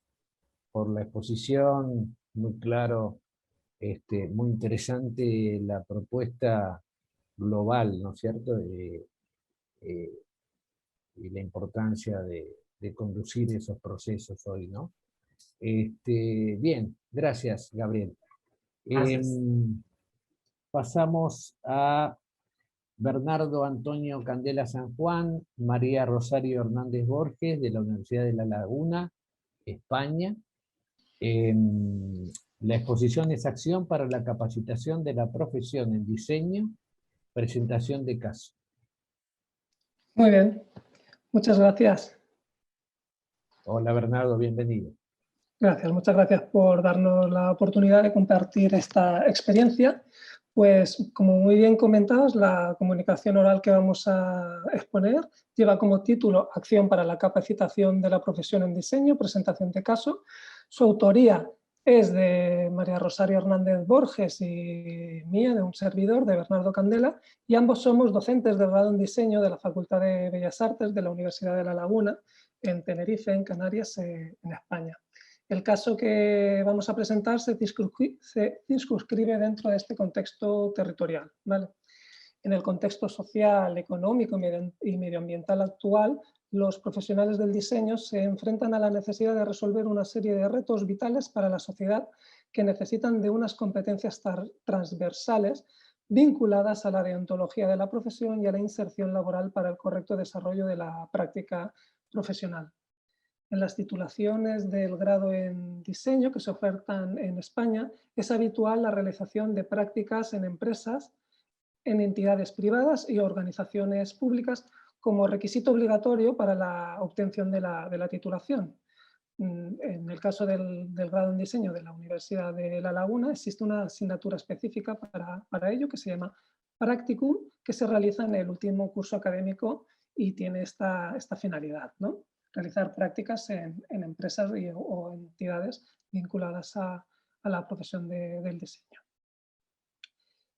exposición. Muy claro, muy interesante la propuesta global, ¿no es cierto? Y la importancia de conducir esos procesos hoy, ¿no? Bien, gracias, Gabriel. Gracias. Pasamos a Bernardo Antonio Candela San Juan, María Rosario Hernández Borges, de la Universidad de La Laguna, España. La exposición es Acción para la capacitación de la profesión en diseño, presentación de caso. Muy bien, muchas gracias. Hola Bernardo, bienvenido. Gracias, muchas gracias por darnos la oportunidad de compartir esta experiencia. Pues como muy bien comentados, la comunicación oral que vamos a exponer lleva como título Acción para la capacitación de la profesión en diseño, presentación de caso. Su autoría es de María Rosario Hernández Borges y mía, de un servidor, de Bernardo Candela, y ambos somos docentes de grado en diseño de la Facultad de Bellas Artes de la Universidad de La Laguna, en Tenerife, en Canarias, en España. El caso que vamos a presentar se circunscribe dentro de este contexto territorial, ¿vale? En el contexto social, económico y medioambiental actual, los profesionales del diseño se enfrentan a la necesidad de resolver una serie de retos vitales para la sociedad que necesitan de unas competencias transversales vinculadas a la deontología de la profesión y a la inserción laboral para el correcto desarrollo de la práctica profesional. En las titulaciones del grado en diseño que se ofertan en España, es habitual la realización de prácticas en empresas, en entidades privadas y organizaciones públicas como requisito obligatorio para la obtención de la titulación. En el caso del grado en diseño de la Universidad de La Laguna existe una asignatura específica para ello que se llama Practicum, que se realiza en el último curso académico y tiene esta finalidad, ¿no? Realizar prácticas en empresas o entidades vinculadas a la profesión del diseño.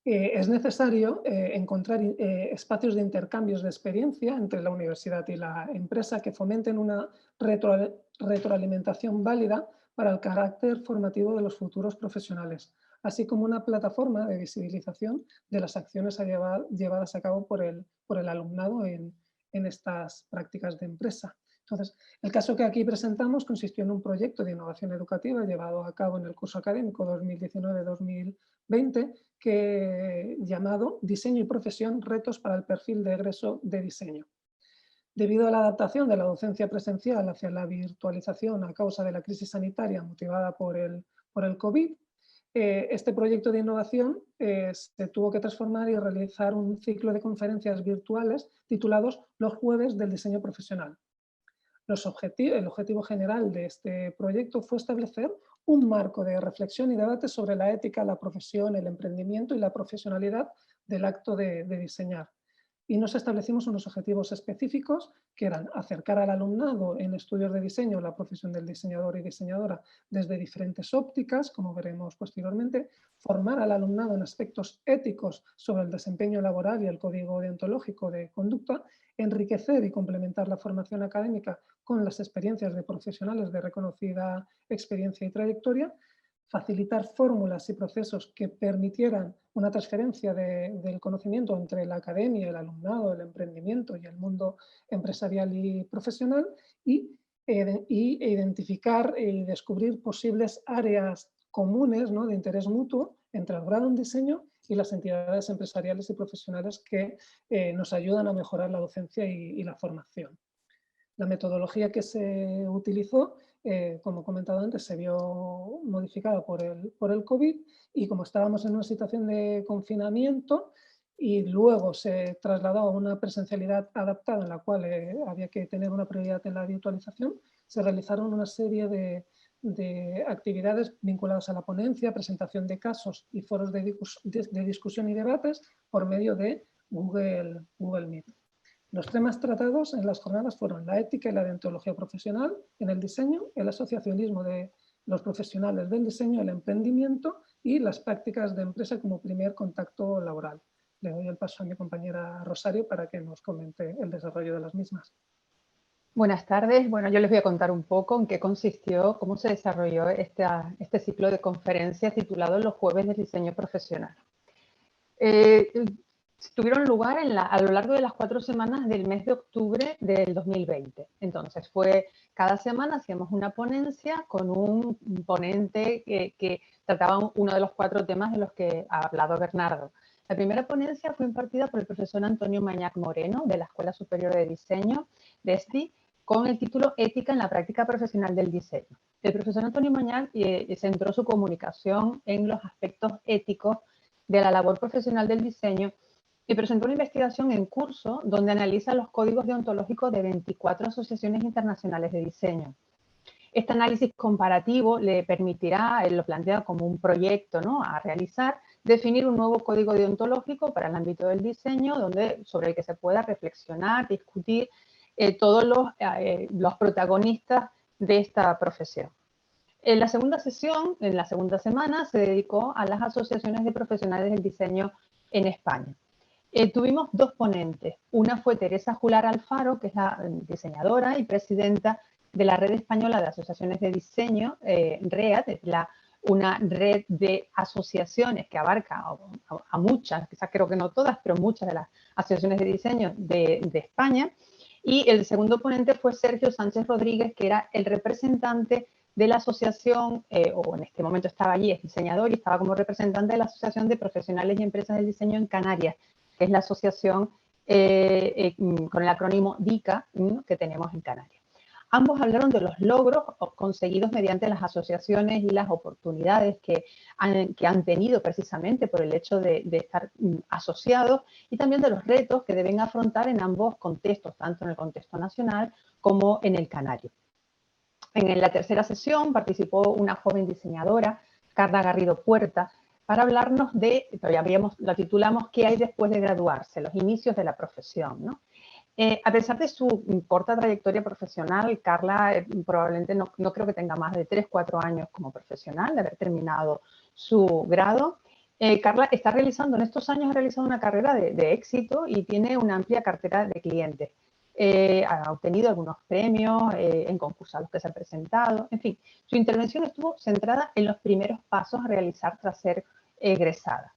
Es necesario encontrar espacios de intercambios de experiencia entre la universidad y la empresa que fomenten una retroalimentación válida para el carácter formativo de los futuros profesionales, así como una plataforma de visibilización de las acciones llevadas a cabo por el alumnado en estas prácticas de empresa. Entonces, el caso que aquí presentamos consistió en un proyecto de innovación educativa llevado a cabo en el curso académico 2019-2020 llamado Diseño y profesión, retos para el perfil de egreso de diseño. Debido a la adaptación de la docencia presencial hacia la virtualización a causa de la crisis sanitaria motivada por el COVID, este proyecto de innovación se tuvo que transformar y realizar un ciclo de conferencias virtuales titulados Los Jueves del Diseño Profesional. El objetivo general de este proyecto fue establecer un marco de reflexión y debate sobre la ética, la profesión, el emprendimiento y la profesionalidad del acto de diseñar. Y nos establecimos unos objetivos específicos que eran acercar al alumnado en estudios de diseño la profesión del diseñador y diseñadora desde diferentes ópticas, como veremos posteriormente, formar al alumnado en aspectos éticos sobre el desempeño laboral y el código deontológico de conducta, enriquecer y complementar la formación académica con las experiencias de profesionales de reconocida experiencia y trayectoria, facilitar fórmulas y procesos que permitieran una transferencia del conocimiento entre la academia, el alumnado, el emprendimiento y el mundo empresarial y profesional, y y identificar y descubrir posibles áreas comunes, ¿no?, de interés mutuo entre el grado en diseño y las entidades empresariales y profesionales que nos ayudan a mejorar la docencia y la formación. La metodología que se utilizó, como he comentado antes, se vio modificada por el COVID, y como estábamos en una situación de confinamiento y luego se trasladó a una presencialidad adaptada en la cual había que tener una prioridad en la virtualización, se realizaron una serie de actividades vinculadas a la ponencia, presentación de casos y foros de discusión y debates por medio de Google Meet. Los temas tratados en las jornadas fueron la ética y la deontología profesional en el diseño, el asociacionismo de los profesionales del diseño, el emprendimiento y las prácticas de empresa como primer contacto laboral. Le doy el paso a mi compañera Rosario para que nos comente el desarrollo de las mismas. Buenas tardes. Bueno, yo les voy a contar un poco en qué consistió, cómo se desarrolló este ciclo de conferencias titulado Los Jueves del Diseño Profesional. Tuvieron lugar a lo largo de las 4 semanas del mes de octubre del 2020. Entonces, cada semana hacíamos una ponencia con un ponente que trataba uno de los 4 temas de los que ha hablado Bernardo. La primera ponencia fue impartida por el profesor Antonio Mañac Moreno, de la Escuela Superior de Diseño, de ESTI, con el título Ética en la práctica profesional del diseño. El profesor Antonio Mañac centró su comunicación en los aspectos éticos de la labor profesional del diseño y presentó una investigación en curso donde analiza los códigos deontológicos de 24 asociaciones internacionales de diseño. Este análisis comparativo le permitirá, él lo plantea como un proyecto, ¿no?, a realizar, definir un nuevo código deontológico para el ámbito del diseño sobre el que se pueda reflexionar, discutir todos los protagonistas de esta profesión. En la segunda sesión, en la segunda semana, se dedicó a las asociaciones de profesionales del diseño en España. Tuvimos 2 ponentes. Una fue Teresa Jular Alfaro, que es la diseñadora y presidenta de la Red Española de Asociaciones de Diseño, READ, es una red de asociaciones que abarca a muchas, quizás creo que no todas, pero muchas de las asociaciones de diseño de España. Y el segundo ponente fue Sergio Sánchez Rodríguez, que era el representante de la asociación, o en este momento estaba allí, es diseñador y estaba como representante de la Asociación de Profesionales y Empresas del Diseño en Canarias, que es la asociación con el acrónimo DICA que tenemos en Canarias. Ambos hablaron de los logros conseguidos mediante las asociaciones y las oportunidades que han tenido precisamente por el hecho de estar asociados, y también de los retos que deben afrontar en ambos contextos, tanto en el contexto nacional como en el canario. En la tercera sesión participó una joven diseñadora, Carla Garrido Puerta, para hablarnos la titulamos ¿Qué hay después de graduarse? Los inicios de la profesión, ¿no? A pesar de su corta trayectoria profesional, Carla probablemente no creo que tenga más de 3-4 años como profesional, de haber terminado su grado. Carla está realizando, en estos años ha realizado una carrera de éxito y tiene una amplia cartera de clientes. Ha obtenido algunos premios en concursos a los que se ha presentado. En fin, su intervención estuvo centrada en los primeros pasos a realizar tras ser egresada.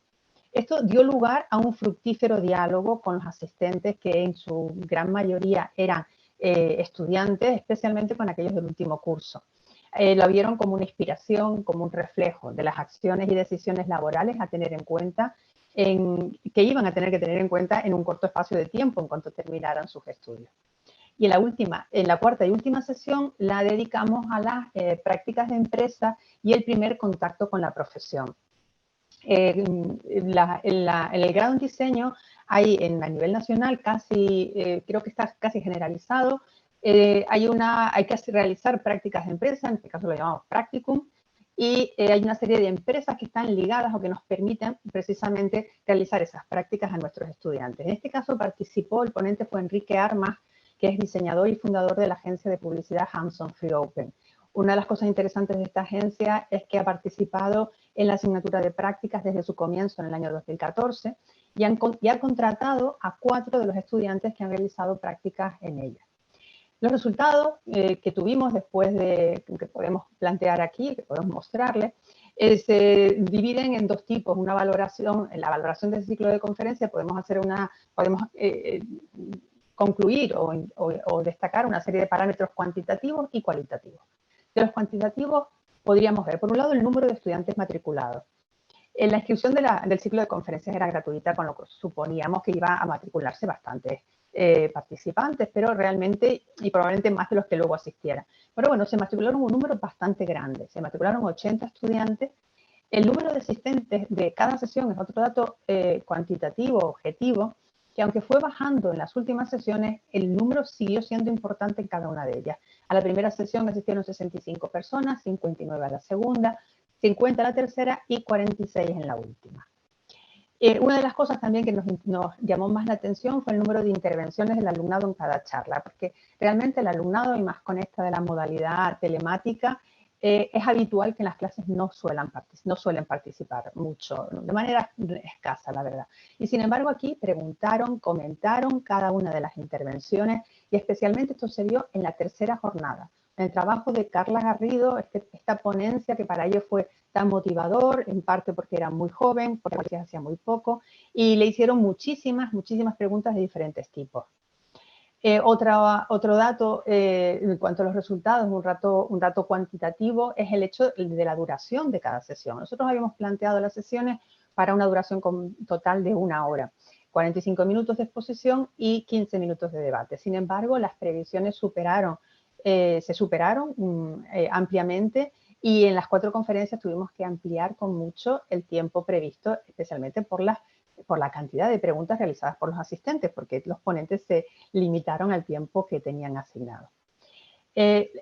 Esto dio lugar a un fructífero diálogo con los asistentes, que en su gran mayoría eran estudiantes, especialmente con aquellos del último curso. Lo vieron como una inspiración, como un reflejo de las acciones y decisiones laborales a tener en cuenta, que iban a tener que tener en cuenta en un corto espacio de tiempo en cuanto terminaran sus estudios. Y en la cuarta y última sesión la dedicamos a las prácticas de empresa y el primer contacto con la profesión. En el grado en diseño hay a nivel nacional creo que está casi generalizado, hay que realizar prácticas de empresa, en este caso lo llamamos practicum, y hay una serie de empresas que están ligadas o que nos permiten precisamente realizar esas prácticas a nuestros estudiantes. En este caso el ponente fue Enrique Armas, que es diseñador y fundador de la agencia de publicidad Hanson Free Open. Una de las cosas interesantes de esta agencia es que ha participado en la asignatura de prácticas desde su comienzo en el año 2014 y ha contratado a 4 de los estudiantes que han realizado prácticas en ella. Los resultados que tuvimos después que podemos plantear aquí, que podemos mostrarles, se dividen en 2 tipos. Una valoración, en la valoración del ciclo de conferencia podemos concluir o destacar una serie de parámetros cuantitativos y cualitativos. De los cuantitativos podríamos ver, por un lado, el número de estudiantes matriculados. La inscripción del ciclo de conferencias era gratuita, con lo que suponíamos que iba a matricularse bastantes participantes, pero realmente, y probablemente más de los que luego asistieran. Pero bueno, se matricularon un número bastante grande, se matricularon 80 estudiantes. El número de asistentes de cada sesión es otro dato cuantitativo, objetivo, que aunque fue bajando en las últimas sesiones, el número siguió siendo importante en cada una de ellas. A la primera sesión asistieron 65 personas, 59 a la segunda, 50 a la tercera y 46 en la última. Una de las cosas también que nos llamó más la atención fue el número de intervenciones del alumnado en cada charla, porque realmente el alumnado, y más con esta de la modalidad telemática, es habitual que en las clases no suelen participar mucho, de manera escasa, la verdad. Y sin embargo aquí preguntaron, comentaron cada una de las intervenciones, y especialmente esto se vio en la tercera jornada. En el trabajo de Carla Garrido, esta ponencia que para ellos fue tan motivador, en parte porque era muy joven, porque hacía muy poco, y le hicieron muchísimas preguntas de diferentes tipos. Otro dato en cuanto a los resultados, un dato cuantitativo, es el hecho de la duración de cada sesión. Nosotros habíamos planteado las sesiones para una duración total de 1 hora, 45 minutos de exposición y 15 minutos de debate. Sin embargo, las previsiones se superaron ampliamente, y en las 4 conferencias tuvimos que ampliar con mucho el tiempo previsto, especialmente por la cantidad de preguntas realizadas por los asistentes, porque los ponentes se limitaron al tiempo que tenían asignado.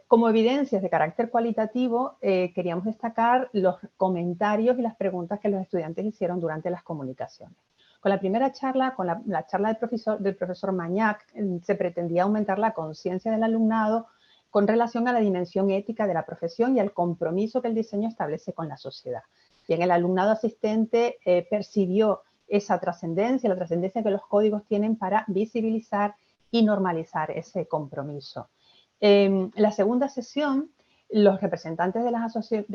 Como evidencias de carácter cualitativo, queríamos destacar los comentarios y las preguntas que los estudiantes hicieron durante las comunicaciones. Con la primera charla, con la charla del profesor Mañac, se pretendía aumentar la conciencia del alumnado con relación a la dimensión ética de la profesión y al compromiso que el diseño establece con la sociedad. Bien, el alumnado asistente percibió esa trascendencia, la trascendencia que los códigos tienen para visibilizar y normalizar ese compromiso. En la segunda sesión, los representantes de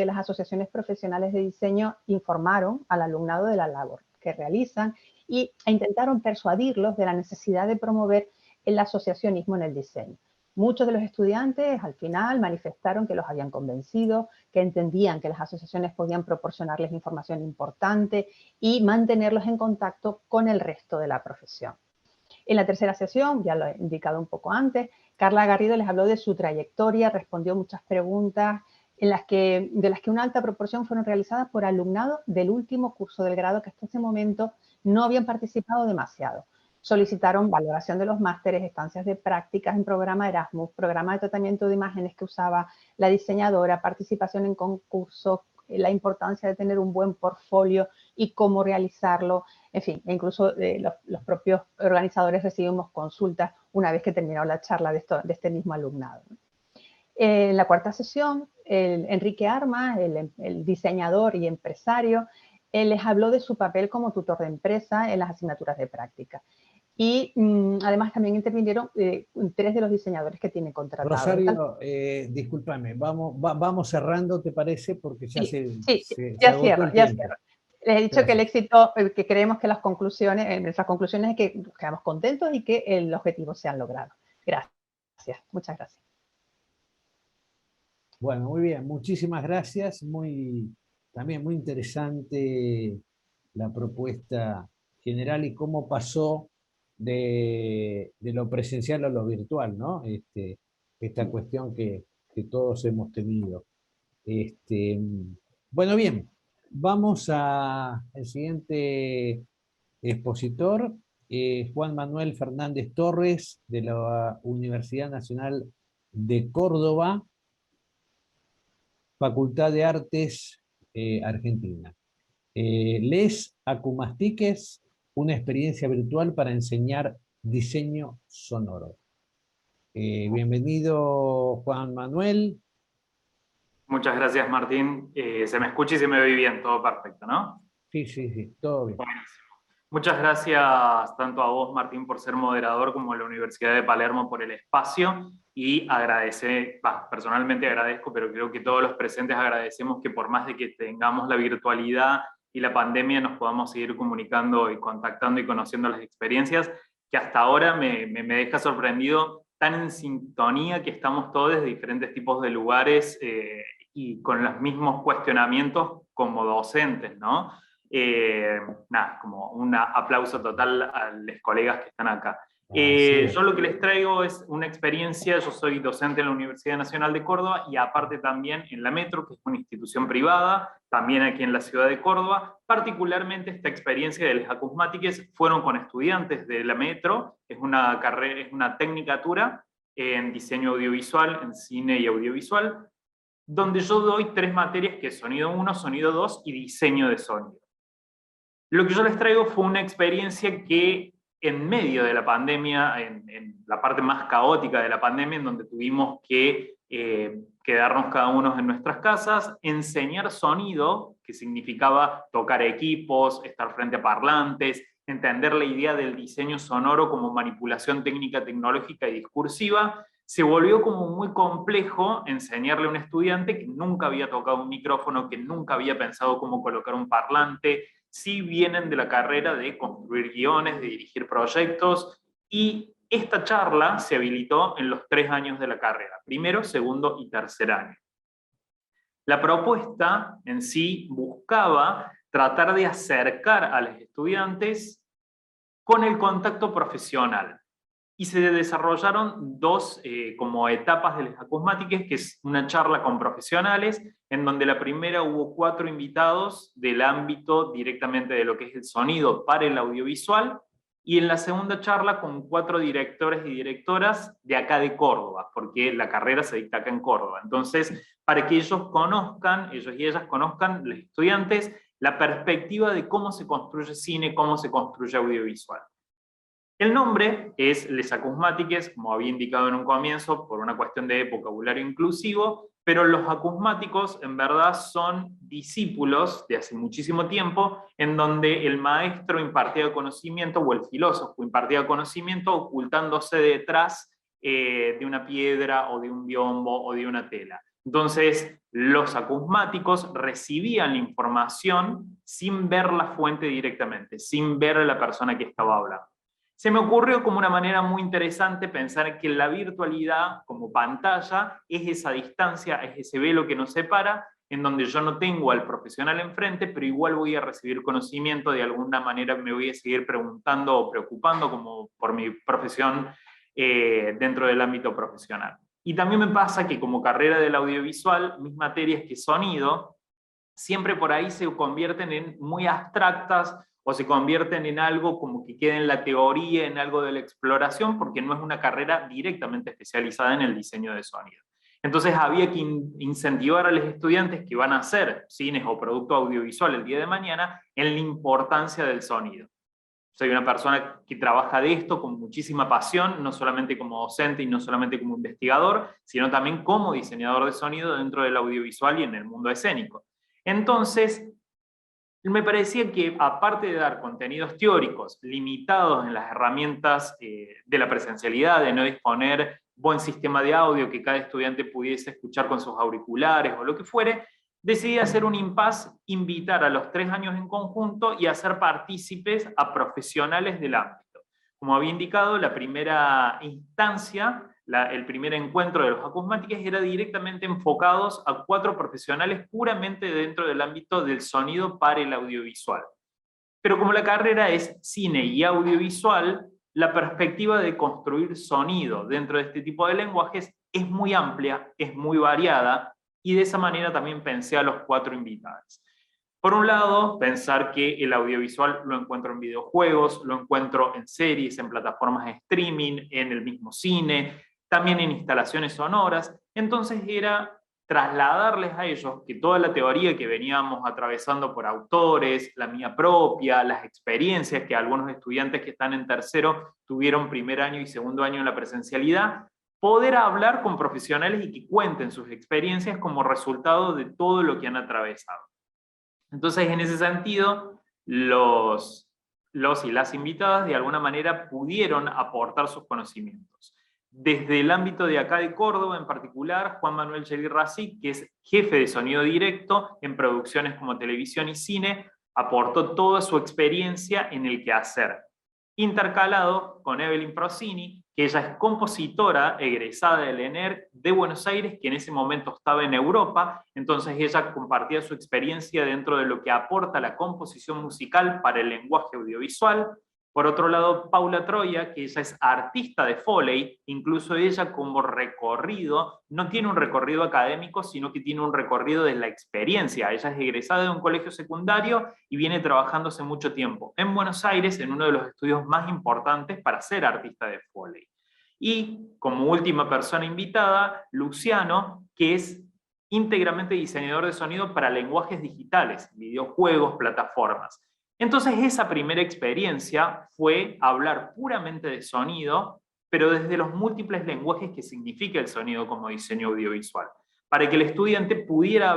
las asociaciones profesionales de diseño informaron al alumnado de la labor que realizan e intentaron persuadirlos de la necesidad de promover el asociacionismo en el diseño. Muchos de los estudiantes al final manifestaron que los habían convencido, que entendían que las asociaciones podían proporcionarles información importante y mantenerlos en contacto con el resto de la profesión. En la tercera sesión, ya lo he indicado un poco antes, Carla Garrido les habló de su trayectoria, respondió muchas preguntas de las que una alta proporción fueron realizadas por alumnado del último curso del grado que hasta ese momento no habían participado demasiado. Solicitaron valoración de los másteres, estancias de prácticas en programa Erasmus, programa de tratamiento de imágenes que usaba la diseñadora, participación en concursos, la importancia de tener un buen portfolio y cómo realizarlo, en fin, incluso los propios organizadores recibimos consultas una vez que terminó la charla de este mismo alumnado. En la cuarta sesión, Enrique Armas, el diseñador y empresario, les habló de su papel como tutor de empresa en las asignaturas de práctica. Y además también intervinieron 3 de los diseñadores que tienen contratados. Rosario, discúlpame, vamos cerrando, ¿te parece? Porque ya se cierro. Les he dicho que el éxito, que creemos que nuestras conclusiones es que quedamos contentos y que el objetivo se ha logrado. Gracias, muchas gracias. Bueno, muy bien, muchísimas gracias. También muy interesante la propuesta general y cómo pasó de lo presencial a lo virtual, ¿no? Esta cuestión que todos hemos tenido. Bueno, bien, vamos al siguiente expositor, Juan Manuel Fernández Torres, de la Universidad Nacional de Córdoba, Facultad de Artes, Argentina. Les Acumastiques, una experiencia virtual para enseñar diseño sonoro. Bienvenido, Juan Manuel. Muchas gracias, Martín. Se me escucha y se me ve bien, todo perfecto, ¿no? Sí, todo bien. Buenísimo. Muchas gracias tanto a vos, Martín, por ser moderador, como a la Universidad de Palermo por el espacio, y personalmente agradezco, pero creo que todos los presentes agradecemos que por más de que tengamos la virtualidad y la pandemia nos podamos seguir comunicando y contactando y conociendo las experiencias. que hasta ahora me deja sorprendido tan en sintonía que estamos todos de diferentes tipos de lugares y con los mismos cuestionamientos como docentes, ¿no? Nada, como un aplauso total a los colegas que están acá. Yo lo que les traigo es una experiencia. Yo soy docente en la Universidad Nacional de Córdoba y aparte también en la Metro, que es una institución privada, también aquí en la ciudad de Córdoba. Particularmente esta experiencia de las acusmátiques fueron con estudiantes de la Metro. Es una carrera, es una tecnicatura en diseño audiovisual, en cine y audiovisual, donde yo doy 3 materias, que es sonido 1, sonido 2 y diseño de sonido. Lo que yo les traigo fue una experiencia que en medio de la pandemia, en la parte más caótica de la pandemia, en donde tuvimos que quedarnos cada uno en nuestras casas, enseñar sonido, que significaba tocar equipos, estar frente a parlantes, entender la idea del diseño sonoro como manipulación técnica, tecnológica y discursiva, se volvió como muy complejo enseñarle a un estudiante que nunca había tocado un micrófono, que nunca había pensado cómo colocar un parlante. Sí vienen de la carrera de construir guiones, de dirigir proyectos, y esta charla se habilitó en los 3 años de la carrera, primero, segundo y tercer año. La propuesta en sí buscaba tratar de acercar a los estudiantes con el contacto profesional. Y se desarrollaron 2 como etapas de las acusmáticas, que es una charla con profesionales, en donde la primera hubo 4 invitados del ámbito directamente de lo que es el sonido para el audiovisual, y en la segunda charla con 4 directores y directoras de acá de Córdoba, porque la carrera se dicta acá en Córdoba. Entonces, para que ellos conozcan, ellos y ellas conozcan, los estudiantes, la perspectiva de cómo se construye cine, cómo se construye audiovisual. El nombre es Les Acusmátiques, como había indicado en un comienzo, por una cuestión de vocabulario inclusivo, pero los acusmáticos en verdad son discípulos de hace muchísimo tiempo, en donde el maestro impartía conocimiento, o el filósofo impartía conocimiento, ocultándose detrás de una piedra, o de un biombo, o de una tela. Entonces, los acusmáticos recibían la información sin ver la fuente directamente, sin ver a la persona que estaba hablando. Se me ocurrió como una manera muy interesante pensar que la virtualidad como pantalla es esa distancia, es ese velo que nos separa, en donde yo no tengo al profesional enfrente, pero igual voy a recibir conocimiento, de alguna manera me voy a seguir preguntando o preocupando como por mi profesión dentro del ámbito profesional. Y también me pasa que como carrera del audiovisual, mis materias que sonido, siempre por ahí se convierten en muy abstractas, o se convierten en algo como que queda en la teoría, en algo de la exploración, porque no es una carrera directamente especializada en el diseño de sonido. Entonces había que incentivar a los estudiantes que van a hacer cines o producto audiovisual el día de mañana en la importancia del sonido. Soy una persona que trabaja de esto con muchísima pasión, no solamente como docente y no solamente como investigador, sino también como diseñador de sonido dentro del audiovisual y en el mundo escénico. Entonces, me parecía que, aparte de dar contenidos teóricos limitados en las herramientas de la presencialidad, de no disponer buen sistema de audio que cada estudiante pudiese escuchar con sus auriculares o lo que fuere, decidí hacer un impasse, invitar a los 3 años en conjunto y hacer partícipes a profesionales del ámbito. Como había indicado, la primera instancia, el primer encuentro de los acusmáticos era directamente enfocados a 4 profesionales puramente dentro del ámbito del sonido para el audiovisual. Pero como la carrera es cine y audiovisual, la perspectiva de construir sonido dentro de este tipo de lenguajes es muy amplia, es muy variada, y de esa manera también pensé a los 4 invitados. Por un lado, pensar que el audiovisual lo encuentro en videojuegos, lo encuentro en series, en plataformas de streaming, en el mismo cine, también en instalaciones sonoras. Entonces era trasladarles a ellos que toda la teoría que veníamos atravesando por autores, la mía propia, las experiencias que algunos estudiantes que están en tercero tuvieron primer año y segundo año en la presencialidad, poder hablar con profesionales y que cuenten sus experiencias como resultado de todo lo que han atravesado. Entonces, en ese sentido, los y las invitadas de alguna manera pudieron aportar sus conocimientos. Desde el ámbito de acá de Córdoba en particular, Juan Manuel Cheli Racic, que es jefe de sonido directo en producciones como televisión y cine, aportó toda su experiencia en el quehacer. intercalado con Evelyn Procini, que ella es compositora egresada del ENER de Buenos Aires, que en ese momento estaba en Europa, entonces ella compartía su experiencia dentro de lo que aporta la composición musical para el lenguaje audiovisual. Por otro lado, Paula Troya, que ella es artista de Foley, incluso ella como recorrido, no tiene un recorrido académico, sino que tiene un recorrido de la experiencia. Ella es egresada de un colegio secundario y viene trabajando hace mucho tiempo en Buenos Aires, en uno de los estudios más importantes para ser artista de Foley. Y como última persona invitada, Luciano, que es íntegramente diseñador de sonido para lenguajes digitales, videojuegos, plataformas. Entonces esa primera experiencia fue hablar puramente de sonido, pero desde los múltiples lenguajes que significa el sonido como diseño audiovisual, para que el estudiante pudiera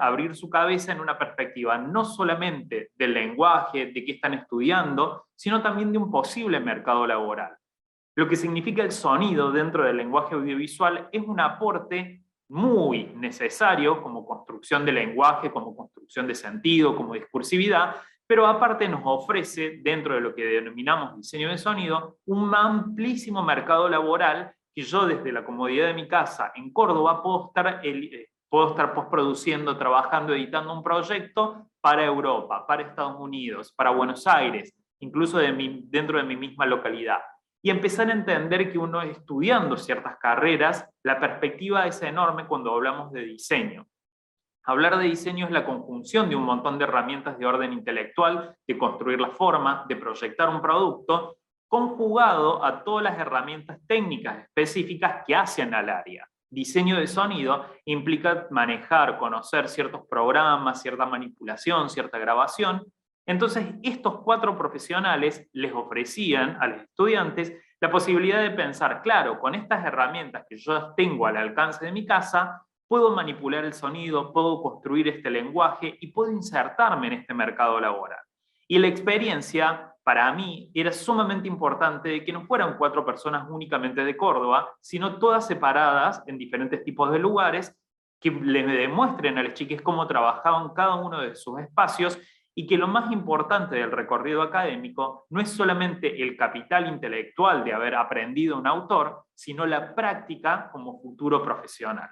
abrir su cabeza en una perspectiva no solamente del lenguaje, de qué están estudiando, sino también de un posible mercado laboral. Lo que significa el sonido dentro del lenguaje audiovisual es un aporte muy necesario como construcción de lenguaje, como construcción de sentido, como discursividad, pero aparte nos ofrece, dentro de lo que denominamos diseño de sonido, un amplísimo mercado laboral que yo desde la comodidad de mi casa en Córdoba puedo estar postproduciendo, trabajando, editando un proyecto para Europa, para Estados Unidos, para Buenos Aires, incluso dentro de mi misma localidad. Y empezar a entender que uno estudiando ciertas carreras, la perspectiva es enorme cuando hablamos de diseño. Hablar de diseño es la conjunción de un montón de herramientas de orden intelectual, de construir la forma, de proyectar un producto, conjugado a todas las herramientas técnicas específicas que hacen al área. Diseño de sonido implica manejar, conocer ciertos programas, cierta manipulación, cierta grabación. Entonces, estos 4 profesionales les ofrecían a los estudiantes la posibilidad de pensar, claro, con estas herramientas que yo tengo al alcance de mi casa, puedo manipular el sonido, puedo construir este lenguaje y puedo insertarme en este mercado laboral. Y la experiencia, para mí, era sumamente importante de que no fueran 4 personas únicamente de Córdoba, sino todas separadas en diferentes tipos de lugares, que les demuestren a las chicas cómo trabajaban cada uno de sus espacios y que lo más importante del recorrido académico no es solamente el capital intelectual de haber aprendido un autor, sino la práctica como futuro profesional.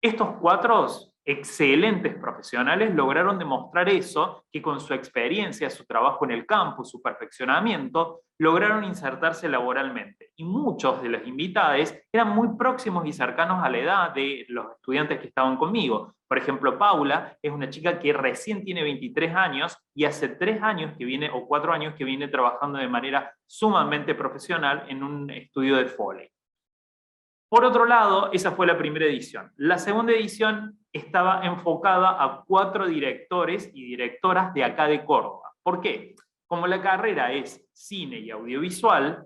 Estos 4 excelentes profesionales lograron demostrar eso, que con su experiencia, su trabajo en el campo, su perfeccionamiento, lograron insertarse laboralmente. Y muchos de los invitados eran muy próximos y cercanos a la edad de los estudiantes que estaban conmigo. Por ejemplo, Paula es una chica que recién tiene 23 años y hace 3 años que viene, o 4 años que viene trabajando de manera sumamente profesional en un estudio de Foley. Por otro lado, esa fue la primera edición. La segunda edición estaba enfocada a 4 directores y directoras de acá de Córdoba. ¿Por qué? Como la carrera es cine y audiovisual,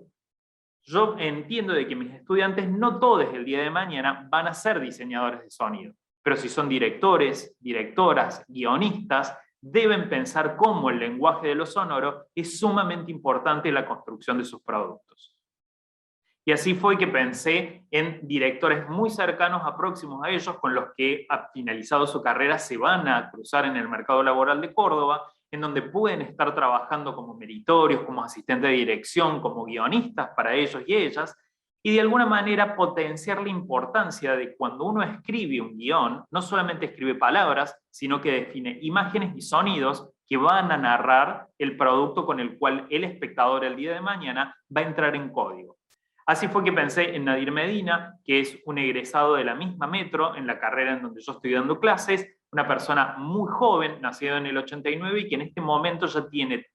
yo entiendo de que mis estudiantes no todos el día de mañana van a ser diseñadores de sonido, pero si son directores, directoras, guionistas, deben pensar cómo el lenguaje de lo sonoro es sumamente importante en la construcción de sus productos. Y así fue que pensé en directores muy cercanos a próximos a ellos, con los que, ha finalizado su carrera, se van a cruzar en el mercado laboral de Córdoba, en donde pueden estar trabajando como meritorios, como asistentes de dirección, como guionistas para ellos y ellas, y de alguna manera potenciar la importancia de cuando uno escribe un guión, no solamente escribe palabras, sino que define imágenes y sonidos que van a narrar el producto con el cual el espectador el día de mañana va a entrar en código. Así fue que pensé en Nadir Medina, que es un egresado de la misma Metro, en la carrera en donde yo estoy dando clases, una persona muy joven, nacido en el 89, y que en este momento ya tiene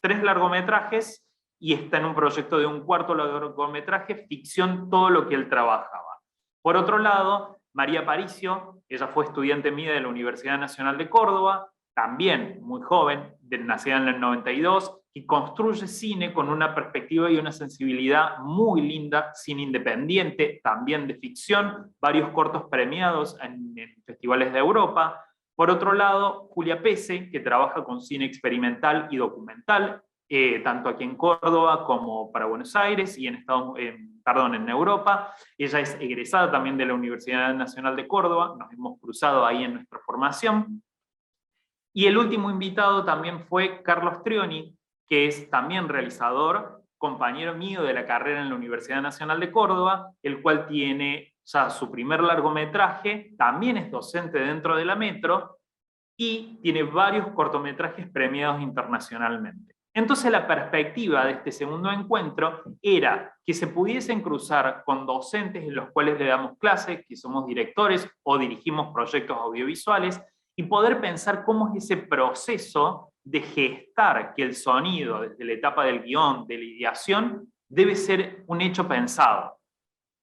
3 largometrajes y está en un proyecto de un 4º largometraje, ficción, todo lo que él trabajaba. Por otro lado, María Paricio, ella fue estudiante mía de la Universidad Nacional de Córdoba, también muy joven, nacida en el 92, y construye cine con una perspectiva y una sensibilidad muy linda, cine independiente, también de ficción, varios cortos premiados en festivales de Europa. Por otro lado, Julia Pese, que trabaja con cine experimental y documental, tanto aquí en Córdoba como para Buenos Aires y en Europa. Ella es egresada también de la Universidad Nacional de Córdoba, nos hemos cruzado ahí en nuestra formación. Y el último invitado también fue Carlos Trioni, que es también realizador compañero mío de la carrera en la Universidad Nacional de Córdoba, el cual tiene su primer largometraje, también es docente dentro de la Metro, y tiene varios cortometrajes premiados internacionalmente. Entonces la perspectiva de este segundo encuentro era que se pudiesen cruzar con docentes en los cuales le damos clases, que somos directores o dirigimos proyectos audiovisuales, y poder pensar cómo es ese proceso de gestar que el sonido, desde la etapa del guión, de la ideación, debe ser un hecho pensado.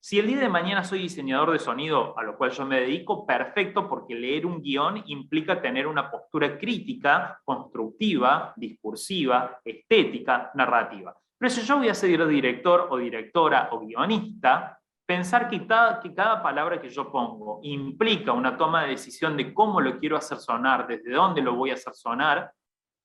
Si el día de mañana soy diseñador de sonido, a lo cual yo me dedico, perfecto, porque leer un guión implica tener una postura crítica, constructiva, discursiva, estética, narrativa. Pero si yo voy a ser director o directora o guionista, pensar que cada palabra que yo pongo implica una toma de decisión de cómo lo quiero hacer sonar, desde dónde lo voy a hacer sonar,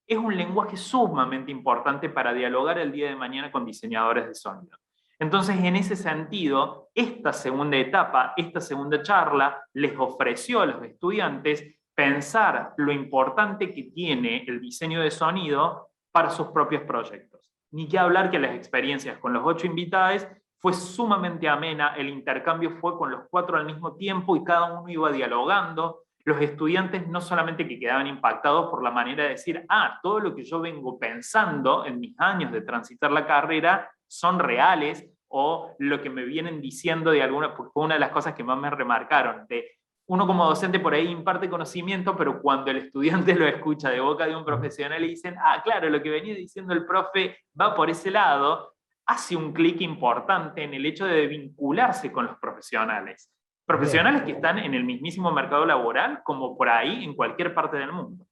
es un lenguaje sumamente importante para dialogar el día de mañana con diseñadores de sonido. Entonces, en ese sentido, esta segunda etapa, esta segunda charla, les ofreció a los estudiantes pensar lo importante que tiene el diseño de sonido para sus propios proyectos. Ni que hablar que las experiencias con los 8 invitados fue sumamente amena, el intercambio fue con los 4 al mismo tiempo y cada uno iba dialogando. Los estudiantes no solamente que quedaban impactados por la manera de decir, todo lo que yo vengo pensando en mis años de transitar la carrera son reales, o lo que me vienen diciendo de alguna, porque fue una de las cosas que más me remarcaron, de uno como docente por ahí imparte conocimiento, pero cuando el estudiante lo escucha de boca de un profesional y dicen, claro, lo que venía diciendo el profe va por ese lado, hace un clic importante en el hecho de vincularse con los profesionales. Profesionales que están en el mismísimo mercado laboral, como por ahí en cualquier parte del mundo.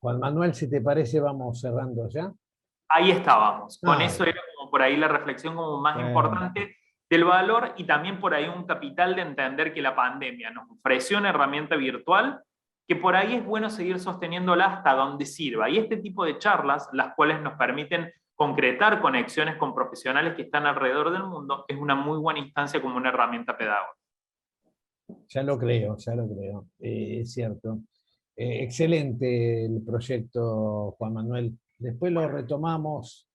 Juan Manuel, si te parece, vamos cerrando ya. Ahí estábamos. Con eso era como por ahí la reflexión como más importante del valor, y también por ahí un capital de entender que la pandemia nos ofreció una herramienta virtual que por ahí es bueno seguir sosteniéndola hasta donde sirva. Y este tipo de charlas, las cuales nos permiten concretar conexiones con profesionales que están alrededor del mundo, es una muy buena instancia como una herramienta pedagógica. Ya lo creo, es cierto. Excelente el proyecto, Juan Manuel. Después lo retomamos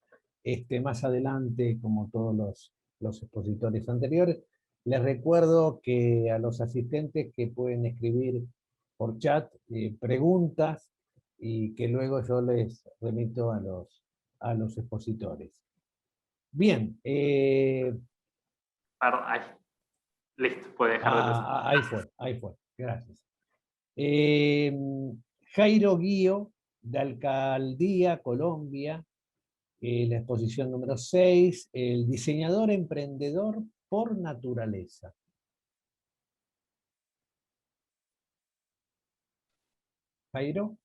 más adelante, como todos los expositores anteriores. Les recuerdo que a los asistentes que pueden escribir por chat preguntas, y que luego yo les remito a los expositores. Bien. Listo, puede dejar de presentar. Ahí fue. Gracias. Jairo Guío, de Alcaldía, Colombia, la exposición número 6, el diseñador emprendedor por naturaleza. Jairo.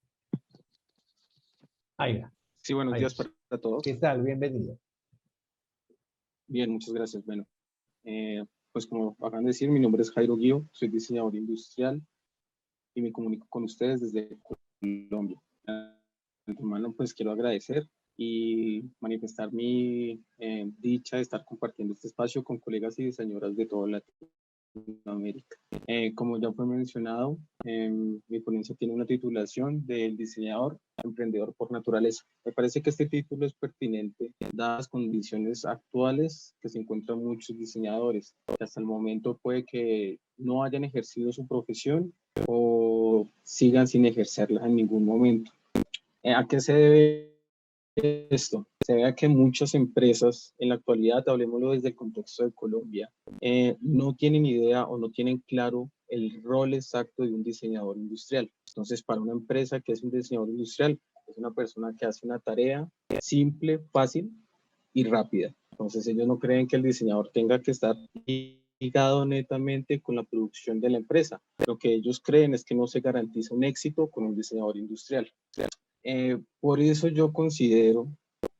Ahí va. Sí, buenos días para todos. ¿Qué tal? Bienvenido. Bien, muchas gracias. Bueno, pues como acaban de decir, mi nombre es Jairo Guío, soy diseñador industrial y me comunico con ustedes desde Colombia. Hermano, pues quiero agradecer y manifestar mi dicha de estar compartiendo este espacio con colegas y diseñadoras de toda Latinoamérica. Como ya fue mencionado, mi ponencia tiene una titulación del diseñador emprendedor por naturaleza. Me parece que este título es pertinente dadas las condiciones actuales que se encuentran muchos diseñadores, que hasta el momento puede que no hayan ejercido su profesión o sigan sin ejercerla en ningún momento. ¿A qué se debe esto? Se ve a que muchas empresas en la actualidad, hablemoslo desde el contexto de Colombia, no tienen idea o no tienen claro el rol exacto de un diseñador industrial. Entonces, para una empresa que es un diseñador industrial, es una persona que hace una tarea simple, fácil y rápida. Entonces, ellos no creen que el diseñador tenga que estar ligado netamente con la producción de la empresa. Lo que ellos creen es que no se garantiza un éxito con un diseñador industrial. Por eso yo considero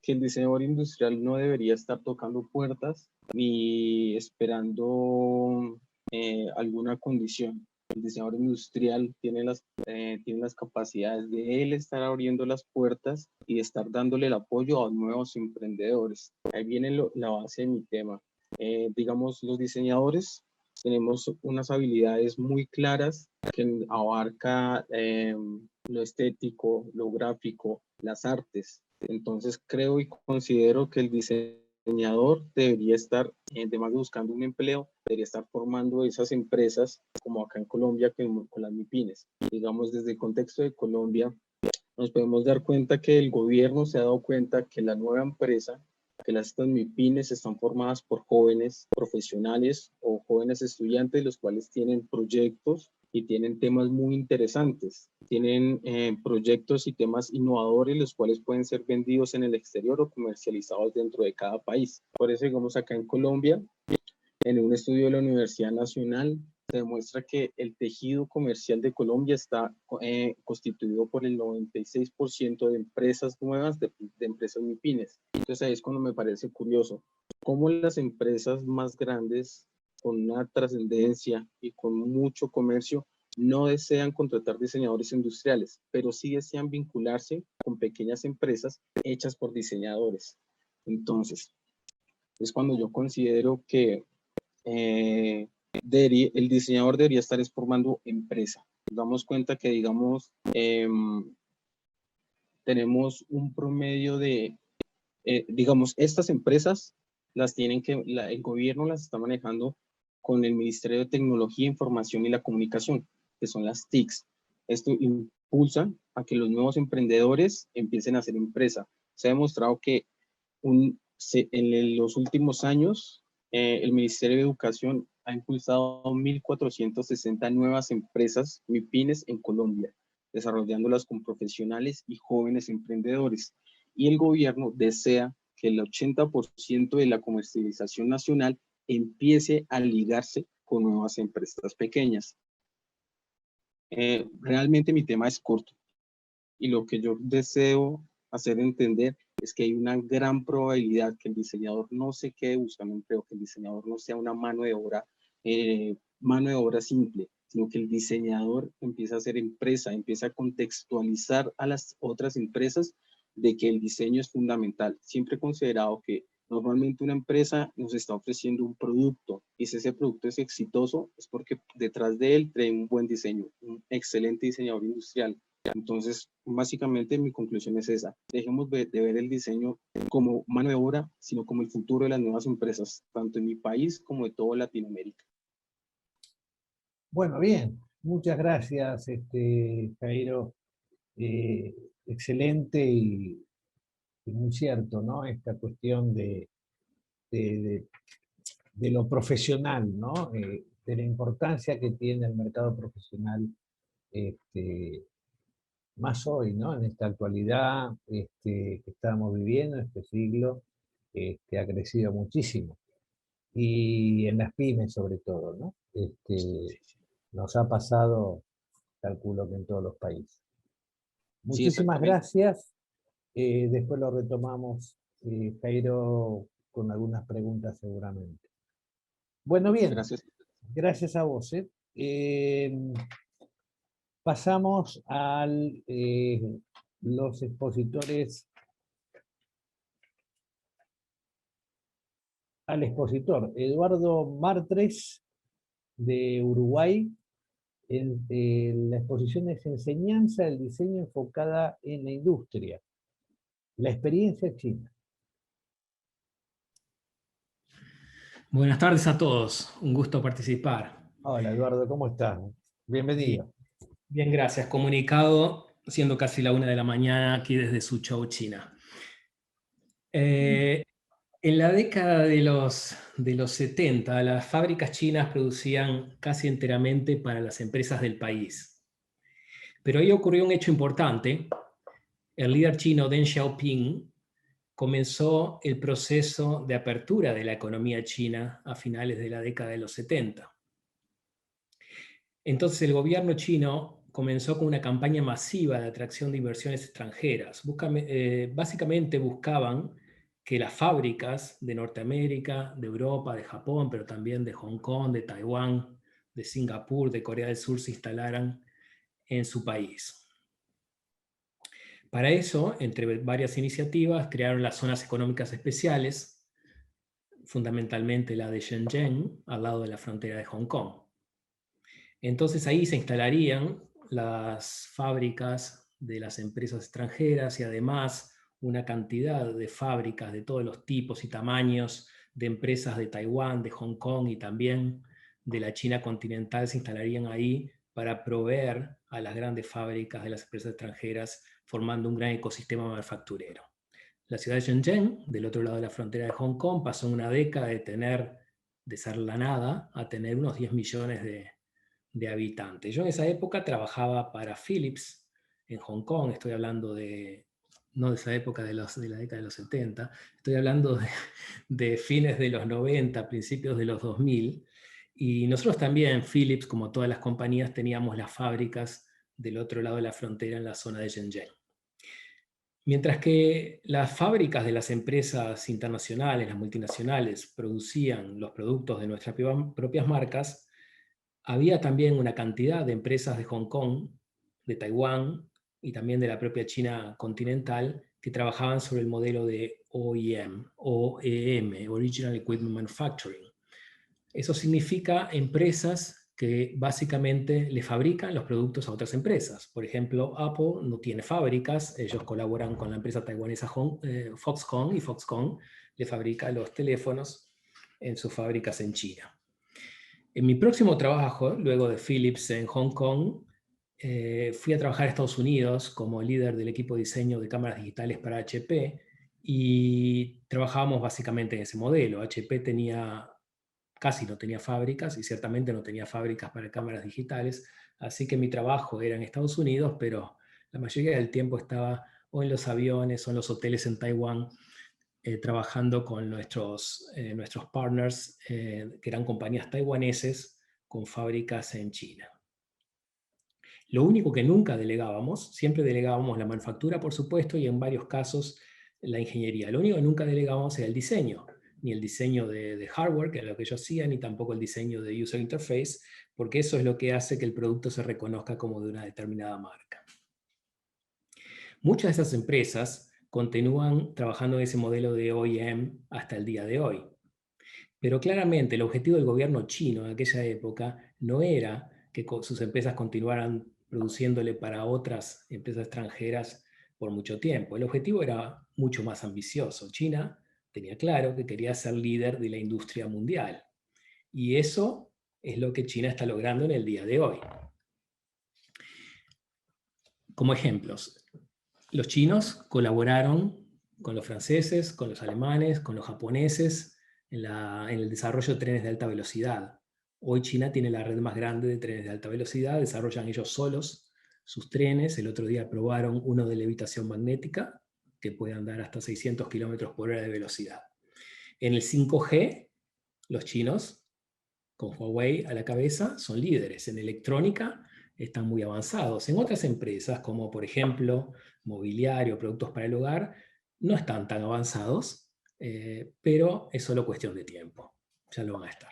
que el diseñador industrial no debería estar tocando puertas ni esperando alguna condición. El diseñador industrial tiene las capacidades de él estar abriendo las puertas y de estar dándole el apoyo a nuevos emprendedores. Ahí viene la base de mi tema. Digamos, los diseñadores tenemos unas habilidades muy claras que abarca lo estético, lo gráfico, las artes. Entonces creo y considero que el diseñador debería estar, además de buscando un empleo, debería estar formando esas empresas, como acá en Colombia, con las MIPYMES. Digamos, desde el contexto de Colombia, nos podemos dar cuenta que el gobierno se ha dado cuenta que la nueva empresa, que estas MIPYMES están formadas por jóvenes profesionales o jóvenes estudiantes, los cuales tienen proyectos y tienen temas muy interesantes. Tienen proyectos y temas innovadores, los cuales pueden ser vendidos en el exterior o comercializados dentro de cada país. Por eso, digamos, acá en Colombia, en un estudio de la Universidad Nacional, se demuestra que el tejido comercial de Colombia está constituido por el 96% de empresas nuevas, de empresas MIPYMES. Entonces ahí es cuando me parece curioso cómo las empresas más grandes, con una trascendencia y con mucho comercio, no desean contratar diseñadores industriales, pero sí desean vincularse con pequeñas empresas hechas por diseñadores. Entonces, es cuando yo considero que el diseñador debería estar formando empresa. Nos damos cuenta que, digamos, tenemos un promedio de, digamos, estas empresas las tienen que, el gobierno las está manejando con el Ministerio de Tecnología, Información y la Comunicación, que son las TICs. Esto impulsa a que los nuevos emprendedores empiecen a hacer empresa. Se ha demostrado que en los últimos años, el Ministerio de Educación ha impulsado 1.460 nuevas empresas MIPYMES en Colombia, desarrollándolas con profesionales y jóvenes emprendedores. Y el gobierno desea que el 80% de la comercialización nacional empiece a ligarse con nuevas empresas pequeñas. Realmente mi tema es corto y lo que yo deseo hacer entender es que hay una gran probabilidad que el diseñador no se quede buscando empleo, que el diseñador no sea una mano de obra simple, sino que el diseñador empieza a hacer empresa, empieza a contextualizar a las otras empresas de que el diseño es fundamental. Siempre he considerado que normalmente una empresa nos está ofreciendo un producto y si ese producto es exitoso es porque detrás de él trae un buen diseño, un excelente diseñador industrial. Entonces, básicamente mi conclusión es esa. Dejemos de ver el diseño como mano de obra, sino como el futuro de las nuevas empresas, tanto en mi país como de toda Latinoamérica. Bueno, bien. Muchas gracias, Jairo. Excelente y muy cierto, ¿no? Esta cuestión de lo profesional, ¿no? De la importancia que tiene el mercado profesional más hoy, ¿no? En esta actualidad que estamos viviendo, este siglo, ha crecido muchísimo. Y en las pymes sobre todo, ¿no? Nos ha pasado, calculo que en todos los países. Muchísimas gracias. Después lo retomamos, Jairo, con algunas preguntas seguramente. Bueno, bien. Gracias a vos. Pasamos a los expositores. Al expositor, Eduardo Martres, de Uruguay. La exposición es Enseñanza del diseño enfocada en la industria. La experiencia china. Buenas tardes a todos, un gusto participar. Hola Eduardo, ¿cómo estás? Bienvenido. Bien, gracias. Comunicado, siendo casi la 1 de la mañana aquí desde Suzhou, China. En la década de los 70, las fábricas chinas producían casi enteramente para las empresas del país. Pero ahí ocurrió un hecho importante. El líder chino Deng Xiaoping comenzó el proceso de apertura de la economía china a finales de la década de los 70. Entonces el gobierno chino comenzó con una campaña masiva de atracción de inversiones extranjeras. Básicamente buscaban que las fábricas de Norteamérica, de Europa, de Japón, pero también de Hong Kong, de Taiwán, de Singapur, de Corea del Sur se instalaran en su país. Para eso, entre varias iniciativas, crearon las zonas económicas especiales, fundamentalmente la de Shenzhen, al lado de la frontera de Hong Kong. Entonces ahí se instalarían las fábricas de las empresas extranjeras y además una cantidad de fábricas de todos los tipos y tamaños, de empresas de Taiwán, de Hong Kong y también de la China continental se instalarían ahí para proveer a las grandes fábricas de las empresas extranjeras, formando un gran ecosistema manufacturero. La ciudad de Shenzhen, del otro lado de la frontera de Hong Kong, pasó una década de ser la nada a tener unos 10 millones de habitantes. Yo en esa época trabajaba para Philips en Hong Kong, estoy hablando no de esa época de la década de los 70, estoy hablando de fines de los 90, principios de los 2000, y nosotros también, Philips, como todas las compañías, teníamos las fábricas del otro lado de la frontera en la zona de Shenzhen. Mientras que las fábricas de las empresas internacionales, las multinacionales, producían los productos de nuestras propias marcas, había también una cantidad de empresas de Hong Kong, de Taiwán y también de la propia China continental que trabajaban sobre el modelo de OEM, Original Equipment Manufacturing. Eso significa empresas que básicamente le fabrican los productos a otras empresas. Por ejemplo, Apple no tiene fábricas, ellos colaboran con la empresa taiwanesa Foxconn, y Foxconn le fabrica los teléfonos en sus fábricas en China. En mi próximo trabajo, luego de Philips en Hong Kong, fui a trabajar a Estados Unidos como líder del equipo de diseño de cámaras digitales para HP y trabajábamos básicamente en ese modelo. HP casi no tenía fábricas y ciertamente no tenía fábricas para cámaras digitales, así que mi trabajo era en Estados Unidos, pero la mayoría del tiempo estaba o en los aviones o en los hoteles en Taiwán, trabajando con nuestros partners, que eran compañías taiwaneses con fábricas en China. Lo único que nunca delegábamos, siempre delegábamos la manufactura, por supuesto, y en varios casos la ingeniería. Lo único que nunca delegábamos era el diseño, ni el diseño de hardware, que era lo que yo hacía, ni tampoco el diseño de user interface, porque eso es lo que hace que el producto se reconozca como de una determinada marca. Muchas de esas empresas continúan trabajando en ese modelo de OEM hasta el día de hoy. Pero claramente el objetivo del gobierno chino en aquella época no era que sus empresas continuaran produciéndole para otras empresas extranjeras por mucho tiempo. El objetivo era mucho más ambicioso. China tenía claro que quería ser líder de la industria mundial. Y eso es lo que China está logrando en el día de hoy. Como ejemplos, los chinos colaboraron con los franceses, con los alemanes, con los japoneses en el desarrollo de trenes de alta velocidad. Hoy China tiene la red más grande de trenes de alta velocidad, desarrollan ellos solos sus trenes. El otro día probaron uno de levitación magnética, que puede andar hasta 600 km/h de velocidad. En el 5G, los chinos, con Huawei a la cabeza, son líderes. En electrónica están muy avanzados. En otras empresas, como por ejemplo mobiliario, productos para el hogar, no están tan avanzados, pero es solo cuestión de tiempo. Ya lo van a estar.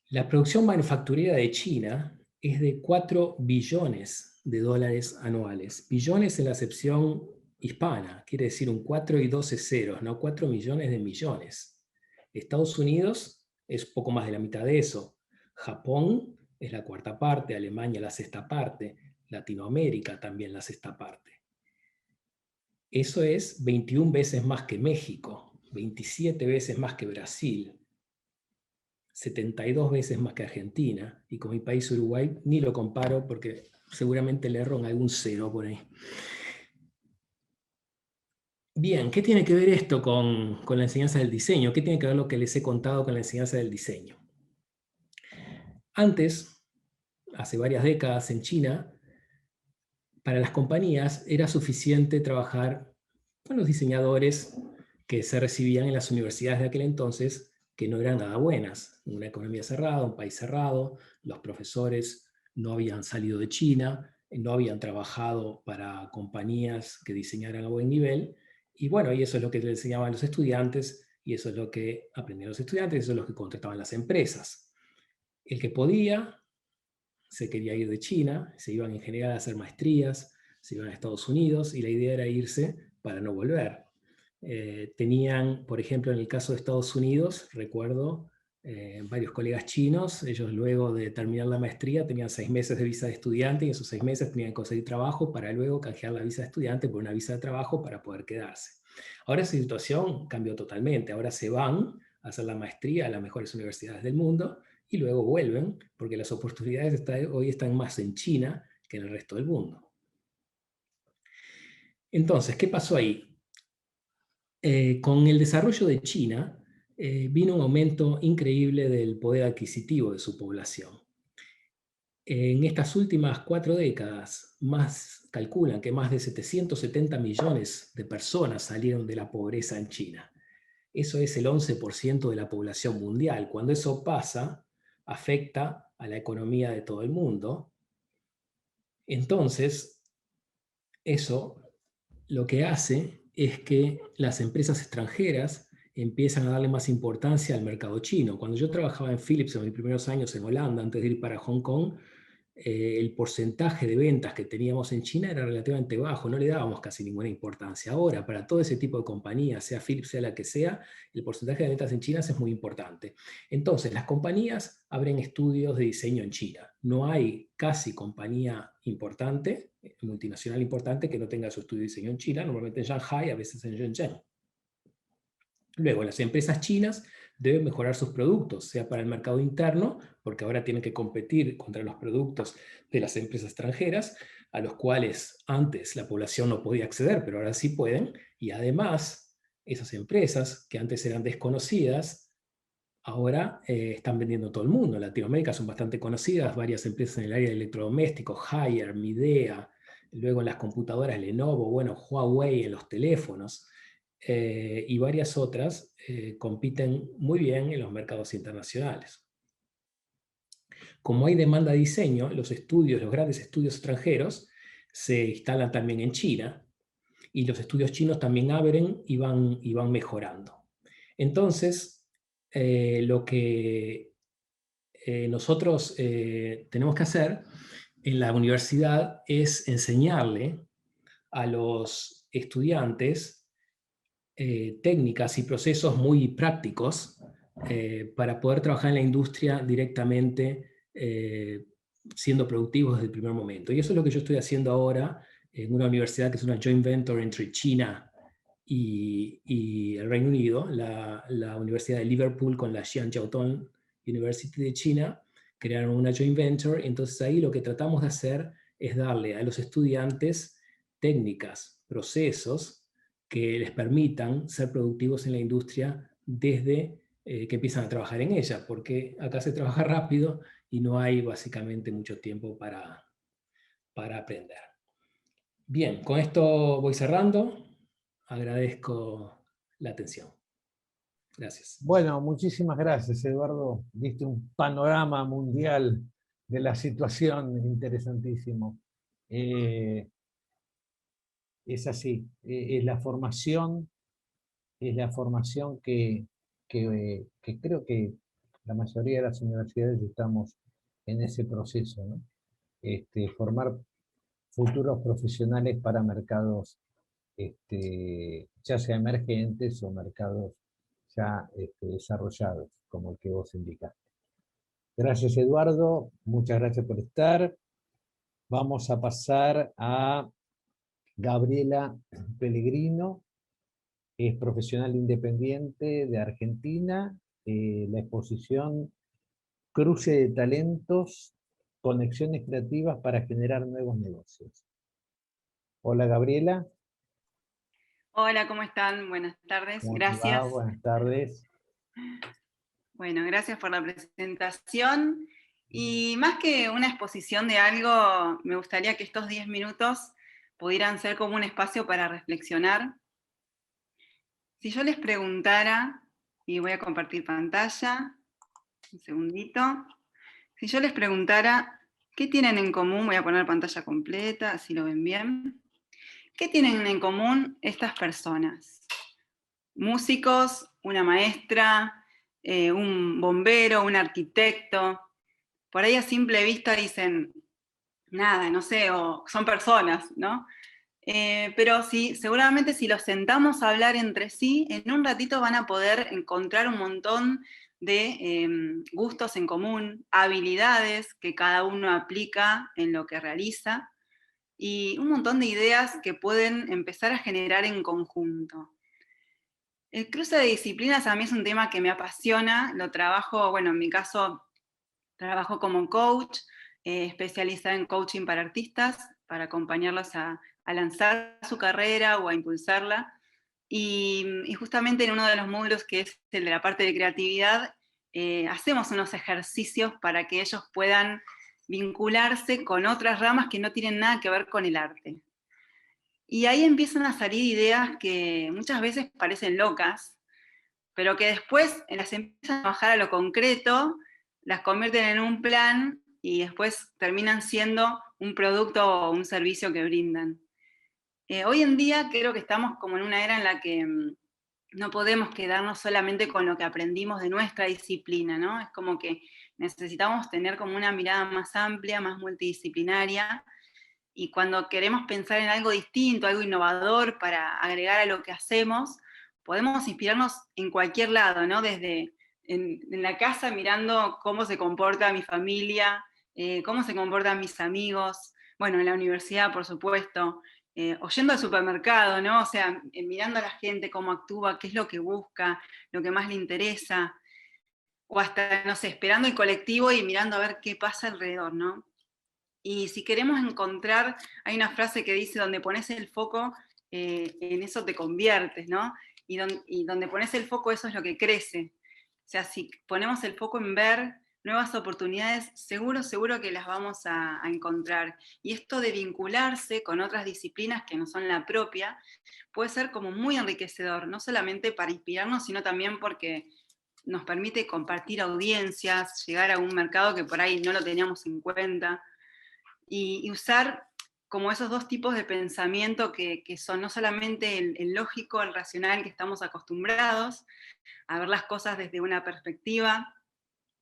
La producción manufacturera de China es de 4 billones de dólares anuales. Billones en la acepción hispana, quiere decir un 4 y 12 ceros, no 4 millones de millones. Estados Unidos es poco más de la mitad de eso. Japón es la 4ª parte, Alemania la 6ª parte, Latinoamérica también la 6ª parte. Eso es 21 veces más que México, 27 veces más que Brasil, 72 veces más que Argentina, y con mi país Uruguay ni lo comparo porque seguramente le erro en algún cero por ahí. Bien, ¿qué tiene que ver esto con la enseñanza del diseño? ¿Qué tiene que ver lo que les he contado con la enseñanza del diseño? Antes, hace varias décadas en China, para las compañías era suficiente trabajar con los diseñadores que se recibían en las universidades de aquel entonces, que no eran nada buenas. Una economía cerrada, un país cerrado, los profesores no habían salido de China, no habían trabajado para compañías que diseñaran a buen nivel, y bueno, y eso es lo que le enseñaban a los estudiantes, y eso es lo que aprendían los estudiantes, y eso es lo que contrataban las empresas. El que podía se quería ir de China, se iban en general a hacer maestrías, se iban a Estados Unidos, y la idea era irse para no volver. Tenían, por ejemplo, en el caso de Estados Unidos, recuerdo varios colegas chinos. Ellos luego de terminar la maestría tenían 6 meses de visa de estudiante y esos 6 meses tenían que conseguir trabajo para luego canjear la visa de estudiante por una visa de trabajo para poder quedarse. Ahora esa situación cambió totalmente. Ahora se van a hacer la maestría a las mejores universidades del mundo y luego vuelven porque las oportunidades hoy están más en China que en el resto del mundo. Entonces, ¿qué pasó ahí? Con el desarrollo de China, vino un aumento increíble del poder adquisitivo de su población. En estas últimas 4 décadas, calculan que más de 770 millones de personas salieron de la pobreza en China. Eso es el 11% de la población mundial. Cuando eso pasa, afecta a la economía de todo el mundo. Entonces, eso lo que hace es que las empresas extranjeras empiezan a darle más importancia al mercado chino. Cuando yo trabajaba en Philips en mis primeros años en Holanda, antes de ir para Hong Kong, el porcentaje de ventas que teníamos en China era relativamente bajo, no le dábamos casi ninguna importancia. Ahora, para todo ese tipo de compañías, sea Philips, sea la que sea, el porcentaje de ventas en China es muy importante. Entonces, las compañías abren estudios de diseño en China. No hay casi compañía importante, multinacional importante, que no tenga su estudio de diseño en China, normalmente en Shanghai, a veces en Shenzhen. Luego, las empresas chinas deben mejorar sus productos, sea para el mercado interno, porque ahora tienen que competir contra los productos de las empresas extranjeras, a los cuales antes la población no podía acceder, pero ahora sí pueden, y además esas empresas que antes eran desconocidas, ahora están vendiendo a todo el mundo. En Latinoamérica son bastante conocidas, varias empresas en el área de electrodomésticos, Haier, Midea, luego en las computadoras Lenovo, bueno, Huawei en los teléfonos, y varias otras compiten muy bien en los mercados internacionales. Como hay demanda de diseño, los grandes estudios extranjeros se instalan también en China y los estudios chinos también abren y van mejorando. Entonces, lo que nosotros tenemos que hacer en la universidad es enseñarle a los estudiantes técnicas y procesos muy prácticos para poder trabajar en la industria directamente siendo productivos desde el primer momento. Y eso es lo que yo estoy haciendo ahora en una universidad que es una joint venture entre China y el Reino Unido, la Universidad de Liverpool con la Xi'an Jiaotong University de China, crearon una joint venture. Entonces ahí lo que tratamos de hacer es darle a los estudiantes técnicas, procesos, que les permitan ser productivos en la industria desde que empiezan a trabajar en ella, porque acá se trabaja rápido y no hay básicamente mucho tiempo para aprender. Bien, con esto voy cerrando. Agradezco la atención. Gracias. Bueno, muchísimas gracias, Eduardo. Diste un panorama mundial de la situación interesantísimo. Es así, es la formación que creo que la mayoría de las universidades estamos en ese proceso, ¿no? Formar futuros profesionales para mercados ya sea emergentes o mercados ya desarrollados, como el que vos indicaste. Gracias, Eduardo, muchas gracias por estar. Vamos a pasar a Gabriela Pellegrino, es profesional independiente de Argentina, la exposición Cruce de Talentos, Conexiones Creativas para Generar Nuevos Negocios. Hola, Gabriela. Hola, ¿cómo están? Buenas tardes, ¿Cómo te gracias. va? Buenas tardes. Bueno, gracias por la presentación. Y más que una exposición de algo, me gustaría que estos 10 minutos pudieran ser como un espacio para reflexionar. Si yo les preguntara, y voy a compartir pantalla, un segundito. Si yo les preguntara, ¿qué tienen en común? Voy a poner pantalla completa, así lo ven bien. ¿Qué tienen en común estas personas? Músicos, una maestra, un bombero, un arquitecto. Por ahí a simple vista dicen, nada, no sé, o son personas, ¿no? Pero sí, seguramente si los sentamos a hablar entre sí, en un ratito van a poder encontrar un montón de gustos en común, habilidades que cada uno aplica en lo que realiza, y un montón de ideas que pueden empezar a generar en conjunto. El cruce de disciplinas a mí es un tema que me apasiona, lo trabajo, bueno, en mi caso trabajo como coach, especializada en coaching para artistas, para acompañarlos a lanzar su carrera o a impulsarla. Y justamente en uno de los módulos, que es el de la parte de creatividad, hacemos unos ejercicios para que ellos puedan vincularse con otras ramas que no tienen nada que ver con el arte. Y ahí empiezan a salir ideas que muchas veces parecen locas, pero que después las empiezan a bajar a lo concreto, las convierten en un plan y después terminan siendo un producto o un servicio que brindan. Hoy en día creo que estamos como en una era en la que no podemos quedarnos solamente con lo que aprendimos de nuestra disciplina, ¿no? Es como que necesitamos tener como una mirada más amplia, más multidisciplinaria, y cuando queremos pensar en algo distinto, algo innovador para agregar a lo que hacemos, podemos inspirarnos en cualquier lado, ¿no? Desde en la casa mirando cómo se comporta mi familia, cómo se comportan mis amigos, bueno, en la universidad, por supuesto, o yendo al supermercado, ¿no? O sea, mirando a la gente cómo actúa, qué es lo que busca, lo que más le interesa, o hasta, no sé, esperando el colectivo y mirando a ver qué pasa alrededor, ¿no? Y si queremos encontrar, hay una frase que dice, donde pones el foco, en eso te conviertes, ¿no? Y donde pones el foco, eso es lo que crece. O sea, si ponemos el foco en ver nuevas oportunidades, seguro que las vamos a encontrar. Y esto de vincularse con otras disciplinas que no son la propia, puede ser como muy enriquecedor, no solamente para inspirarnos, sino también porque nos permite compartir audiencias, llegar a un mercado que por ahí no lo teníamos en cuenta, y usar como esos dos tipos de pensamiento que son no solamente el lógico, el racional que estamos acostumbrados a ver las cosas desde una perspectiva,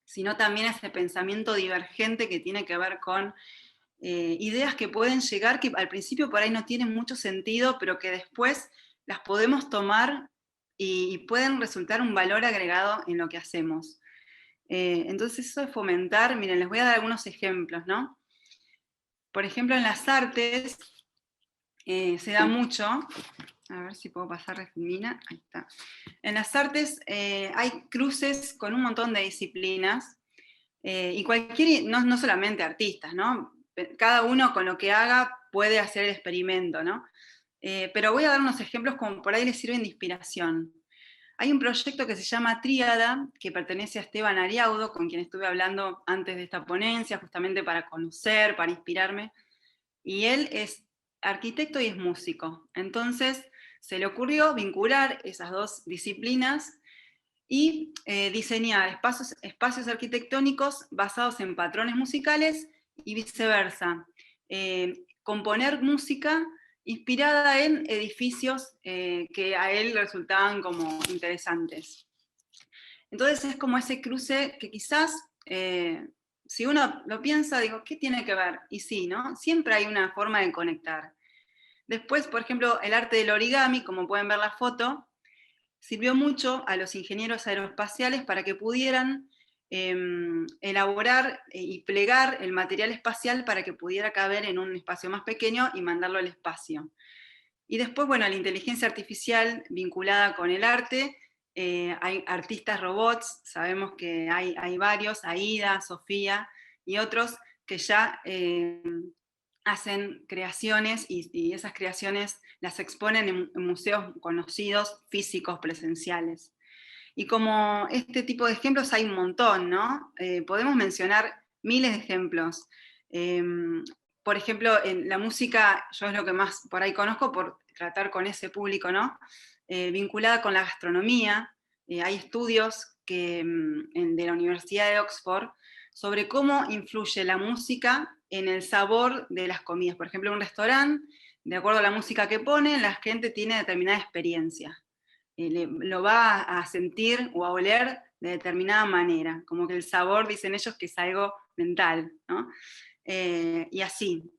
sino también ese pensamiento divergente que tiene que ver con ideas que pueden llegar, que al principio por ahí no tienen mucho sentido, pero que después las podemos tomar y pueden resultar un valor agregado en lo que hacemos. Entonces eso es fomentar, miren, les voy a dar algunos ejemplos, ¿no? Por ejemplo, en las artes se da mucho, a ver si puedo pasar Refilmina, ahí está. En las artes hay cruces con un montón de disciplinas, y no solamente artistas, ¿no? Cada uno con lo que haga puede hacer el experimento, ¿no? Pero voy a dar unos ejemplos como por ahí les sirven de inspiración. Hay un proyecto que se llama Tríada, que pertenece a Esteban Ariaudo, con quien estuve hablando antes de esta ponencia, justamente para conocer, para inspirarme. Y él es arquitecto y es músico. Entonces se le ocurrió vincular esas dos disciplinas y diseñar espacios arquitectónicos basados en patrones musicales y viceversa. Componer música inspirada en edificios que a él resultaban como interesantes. Entonces es como ese cruce que quizás, si uno lo piensa, digo, ¿qué tiene que ver? Y sí, ¿no? Siempre hay una forma de conectar. Después, por ejemplo, el arte del origami, como pueden ver la foto, sirvió mucho a los ingenieros aeroespaciales para que pudieran elaborar y plegar el material espacial para que pudiera caber en un espacio más pequeño y mandarlo al espacio. Y después, bueno, la inteligencia artificial vinculada con el arte, hay artistas robots, sabemos que hay varios, Aida, Sofía y otros que ya hacen creaciones y esas creaciones las exponen en museos conocidos, físicos, presenciales. Y como este tipo de ejemplos hay un montón, ¿no? Podemos mencionar miles de ejemplos. Por ejemplo, en la música, yo es lo que más por ahí conozco por tratar con ese público, ¿no? Vinculada con la gastronomía. Hay estudios de la Universidad de Oxford sobre cómo influye la música en el sabor de las comidas. Por ejemplo, en un restaurante, de acuerdo a la música que ponen, la gente tiene determinada experiencia. Lo va a sentir o a oler de determinada manera, como que el sabor, dicen ellos, que es algo mental, ¿no? Y así,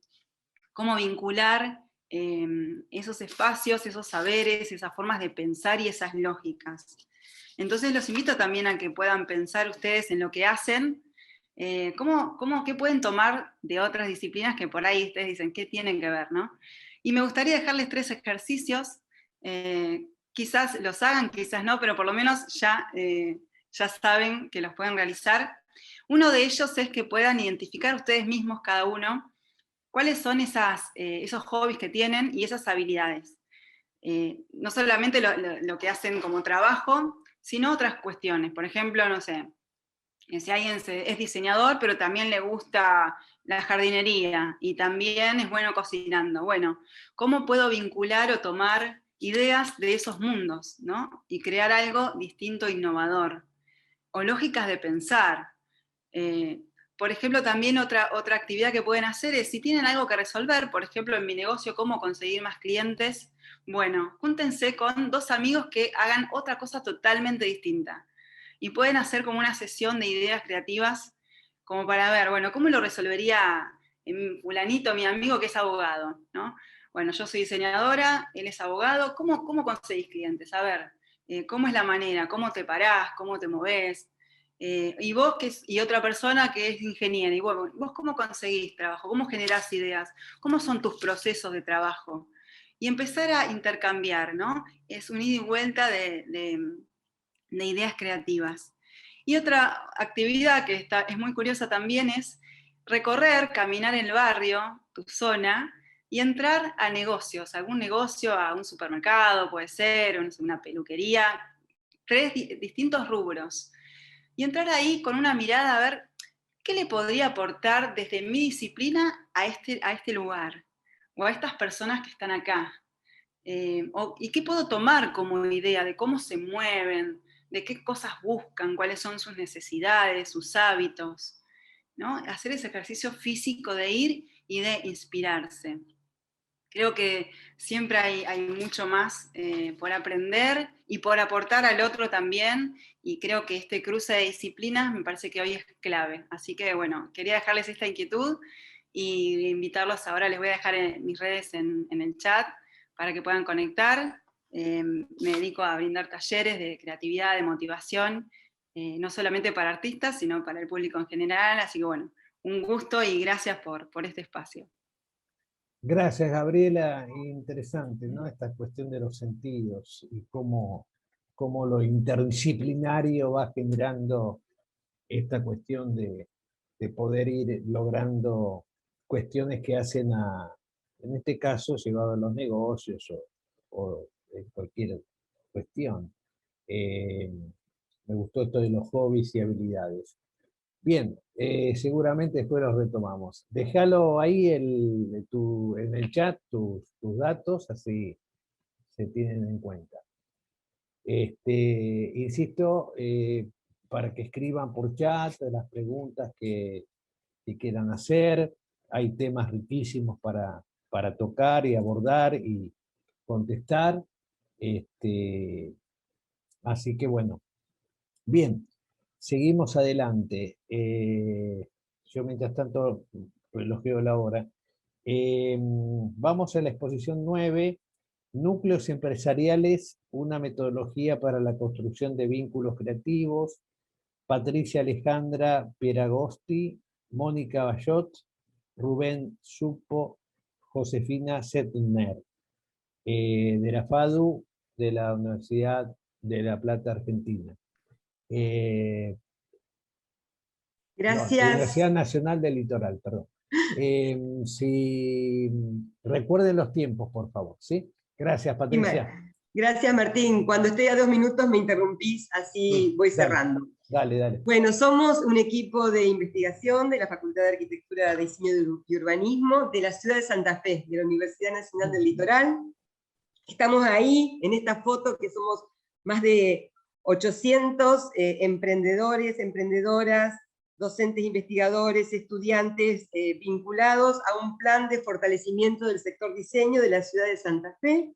cómo vincular esos espacios, esos saberes, esas formas de pensar y esas lógicas. Entonces los invito también a que puedan pensar ustedes en lo que hacen, qué pueden tomar de otras disciplinas que por ahí ustedes dicen, ¿qué tienen que ver, no? Y me gustaría dejarles 3 ejercicios, quizás los hagan, quizás no, pero por lo menos ya saben que los pueden realizar. Uno de ellos es que puedan identificar ustedes mismos, cada uno, cuáles son esos hobbies que tienen y esas habilidades. No solamente lo que hacen como trabajo, sino otras cuestiones. Por ejemplo, no sé, si alguien es diseñador, pero también le gusta la jardinería y también es bueno cocinando. Bueno, ¿cómo puedo vincular o tomar ideas de esos mundos, ¿no? Y crear algo distinto e innovador? O lógicas de pensar. Por ejemplo, también otra actividad que pueden hacer es, si tienen algo que resolver, por ejemplo, en mi negocio, cómo conseguir más clientes, bueno, júntense con 2 amigos que hagan otra cosa totalmente distinta. Y pueden hacer como una sesión de ideas creativas, como para ver, bueno, ¿cómo lo resolvería fulanito, mi amigo, que es abogado, ¿no? Bueno, yo soy diseñadora, él es abogado, ¿cómo conseguís clientes? A ver, ¿cómo es la manera? ¿Cómo te parás? ¿Cómo te movés? Y vos, y otra persona que es ingeniera, y vos ¿cómo conseguís trabajo? ¿Cómo generás ideas? ¿Cómo son tus procesos de trabajo? Y empezar a intercambiar, ¿no? Es un ida y vuelta de ideas creativas. Y otra actividad que es muy curiosa también es recorrer, caminar en el barrio, tu zona, y entrar a negocios, algún negocio, a un supermercado, puede ser, una peluquería, 3 distintos rubros. Y entrar ahí con una mirada a ver qué le podría aportar desde mi disciplina a este lugar, o a estas personas que están acá. Y qué puedo tomar como idea de cómo se mueven, de qué cosas buscan, cuáles son sus necesidades, sus hábitos, ¿no? Hacer ese ejercicio físico de ir y de inspirarse. Creo que siempre hay mucho más por aprender y por aportar al otro también, y creo que este cruce de disciplinas me parece que hoy es clave. Así que bueno, quería dejarles esta inquietud y invitarlos ahora, les voy a dejar mis redes en el chat para que puedan conectar. Me dedico a brindar talleres de creatividad, de motivación, no solamente para artistas, sino para el público en general, así que bueno, un gusto y gracias por este espacio. Gracias, Gabriela. Interesante, ¿no? Esta cuestión de los sentidos y cómo lo interdisciplinario va generando esta cuestión de poder ir logrando cuestiones que hacen en este caso, llevado a los negocios o en cualquier cuestión. Me gustó esto de los hobbies y habilidades. Bien, seguramente después los retomamos. Déjalo ahí en el chat tus datos, así se tienen en cuenta. Insisto, para que escriban por chat las preguntas que quieran hacer. Hay temas riquísimos para tocar y abordar y contestar. Así que bueno. Bien. Seguimos adelante. Yo mientras tanto relojeo la hora. Vamos a la exposición 9, Núcleos empresariales, una metodología para la construcción de vínculos creativos. Patricia Alejandra Peragosti, Mónica Bayot, Rubén Supo, Josefina Setner, de la FADU, de la Universidad de La Plata, Argentina. Gracias. No, Universidad Nacional del Litoral, perdón. Si recuerden los tiempos, por favor, ¿sí? Gracias, Patricia. Gracias, Martín. Cuando esté a 2 minutos me interrumpís, así voy cerrando. Dale. Bueno, somos un equipo de investigación de la Facultad de Arquitectura, Diseño y Urbanismo de la ciudad de Santa Fe, de la Universidad Nacional del Litoral. Estamos ahí, en esta foto, que somos más de 800 emprendedores, emprendedoras, docentes, investigadores, estudiantes vinculados a un plan de fortalecimiento del sector diseño de la ciudad de Santa Fe.